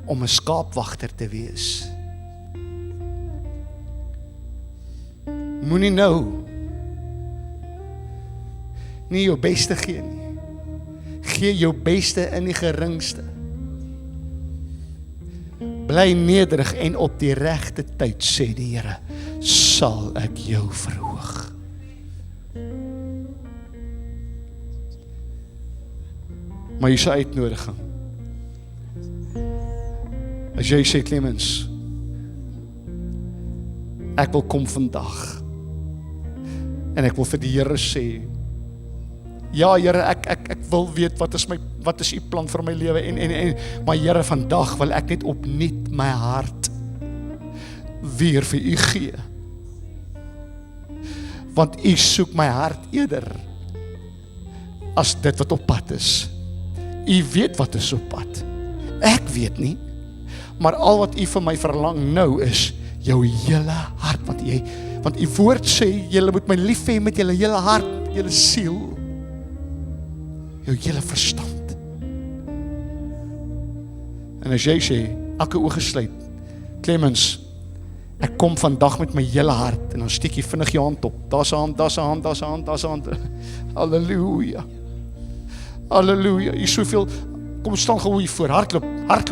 Speaker 2: om 'n skaapwagter te wees. Moenie nou nie jou beste gee nie. Gee jou beste in die geringste. Bly nederig en op die regte tyd, sê die Here, sal ek jou verhoog. Maar hier is 'n uitnodiging. As jy sê, Clemens, ek wil kom vandag, en ek wil vir die Here sê, ja Here, ek wil weet wat is u plan vir my lewe, en maar Here, vandag wil ek net opnuut my hart weer vir u gee. Want u soek my hart eerder as dit wat op pad is. U weet wat is op pad. Ek weet nie, maar al wat u vir my verlang nou is jou hele hart, want u woord sê, julle moet my lief hê met julle hele hart, julle siel, jou hele verstand. En as jy sê, elke oog gesluit, Clemens, ek kom vandag met my hele hart, en dan steek jy vinnig jou hand op, daar's 'n hand, daar's 'n hand, daar's 'n hand, daar's 'n hand, halleluja, halleluja, hier soveel, kom staan gou hier voor, hardloop,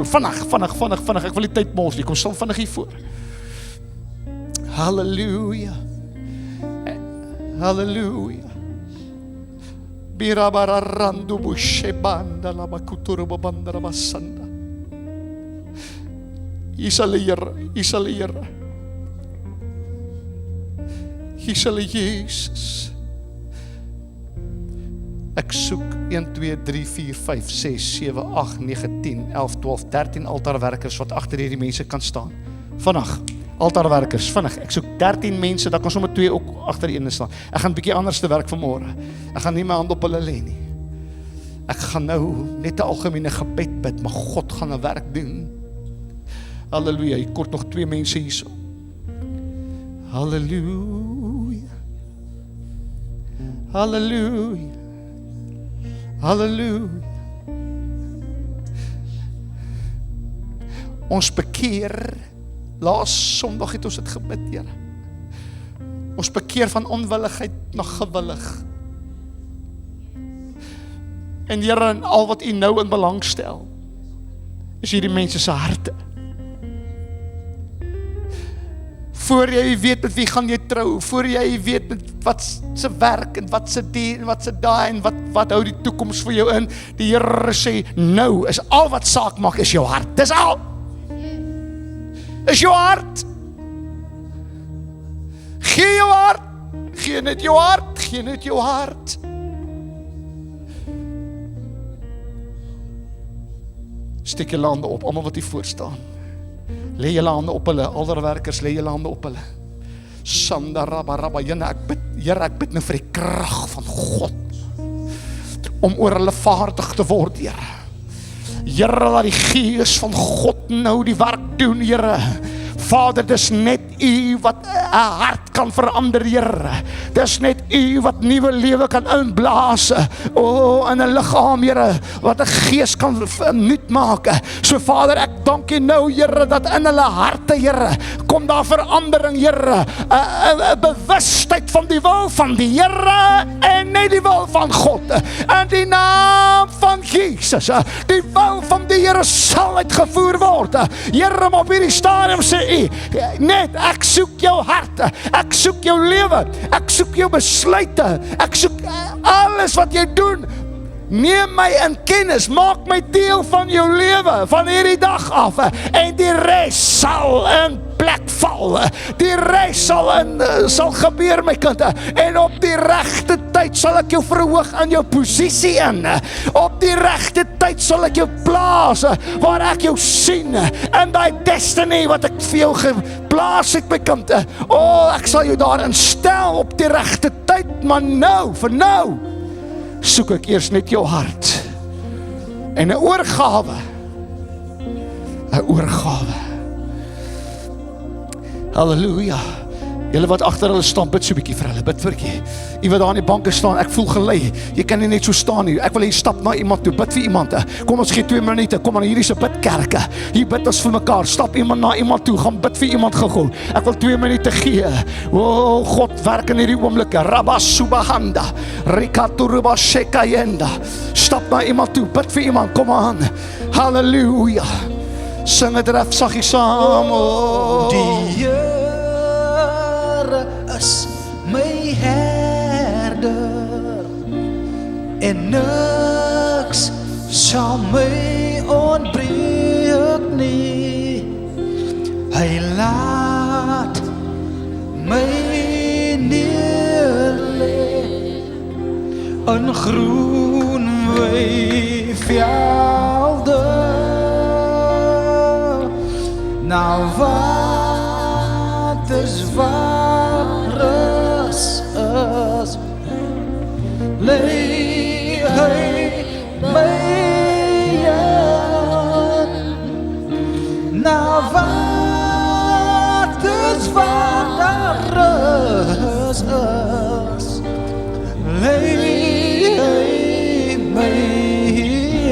Speaker 2: vinnig, ek wil die tyd mors nie, kom staan vinnig hier voor, halleluja, halleluja, Birabararandu bushebanda la makuturu babanda la basanda. Isaleer. Jesus. Ek soek 1, 2, 3, 4, 5, 6, 7, 8, 9, 10, 11, 12, 13 altaarwerkers wat agter hierdie mense kan staan. Vandag, altaarwerkers, vinnig. Ek soek 13 mense, daar kan sommer 2 ook agter die ene staan. Ek gaan 'n bietjie anders te werk vanmôre. Ek gaan nie my hand op hulle lê nie. Ek gaan nou net 'n algemene gebed bid, maar God gaan 'n werk doen. Halleluja, hier kort nog 2 mense hierso. Halleluja. Halleluja. Halleluja. Ons bekeer, laas Sondag het ons dit gebid, Here. Ons bekeer van onwilligheid na gewillig. En Here, en al wat U nou in belang stel, is hierdie mense se harte. Voor jy weet met wie gaan jy trou, voor jy weet met wat se werk en wat se die en wat se daai en wat hou die toekoms vir jou in, die Here sê, nou is al wat saak maak is jou hart. Dis al. Is jou hart. Gee jou hart. Gee net jou hart. Gee net jou hart. Steek julle hande op, almal wat hier voor staan. Lê julle hande op hulle, altaarwerkers, lê julle hande op hulle. Sandarabba, Here, ek bid nou vir die krag van God om oor hulle vaardig te word, Here. Here, laat die Gees van God nou die werk doen, Here. Vader, dis net U wat 'n hart kan verander, Here. Dis net U wat nuwe lewe kan inblaas. In 'n liggaam, Here, wat 'n gees kan nuut maak. So Vader, ek dank U nou, Here, dat in hulle harte, Here, kom daar verandering, Here. 'n bewustheid van die wil van die Here en net die wil van God. In die naam van Jesus. Die wil van die Here sal uitgevoer word. Here, maar op hierdie stadium sê U, net ek soek jou hart, ek soek jou lewe, ek soek jou besluite, ek soek alles wat jy doen. Neem my in kennis, maak my deel van jou lewe, van hierdie dag af, en die res sal in plek val. Die res sal gebeur, my kind, en op die regte tyd sal ek jou verhoog aan jou posisie in. Op die regte tyd sal ek jou plaas, waar ek jou sien, in die destiny wat ek vir jou geplaas het, my kind. Ek sal jou daarin stel op die regte tyd, maar nou, vir nou, soek ek eers net jou hart. En 'n oorgawe. 'n oorgawe. Halleluja. Julle wat agter hulle staan, bid so 'n bietjie vir hulle, bid vir jy. Jy wat daar aan die banke staan, ek voel gelei. Jy kan nie net so staan nie. Ek wil jy stap na iemand toe, bid vir iemand. Kom ons gee 2 minute, kom aan hierdie se bidkerke. Hier bid ons vir mekaar, stap iemand na iemand toe, gaan bid vir iemand gou. Ek wil 2 minute gee. God werk in hierdie oomblikke. Rabasubahanda, Rikaturuba Shekayenda. Stap na iemand toe, bid vir iemand, kom aan. Halleluja. Sing dit reg saggie saam.
Speaker 1: Die Here is my herder en niks sal my ontbreek nie. Hy laat my neerlê in groen weivelde, na waters waar rus is, lei hy my in, na waters waar rus is, lei hy my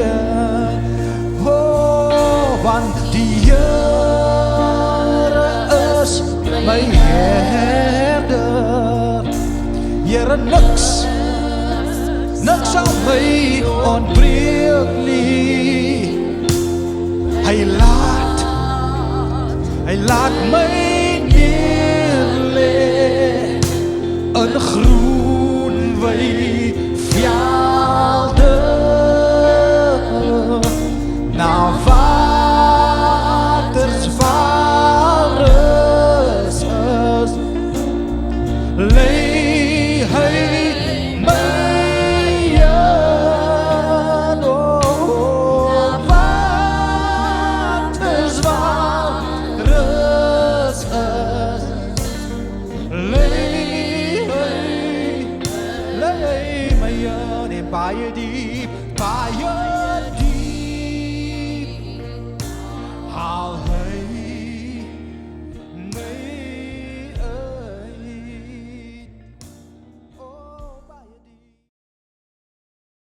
Speaker 1: in. Oh, want die Here is my herder. Here, niks sal my ontbreek nie. Hy laat my neerlê in groen weivelde, na waters waar rus is, lei hy my in. Oh, waters waar rus is, lei my in, en baie diep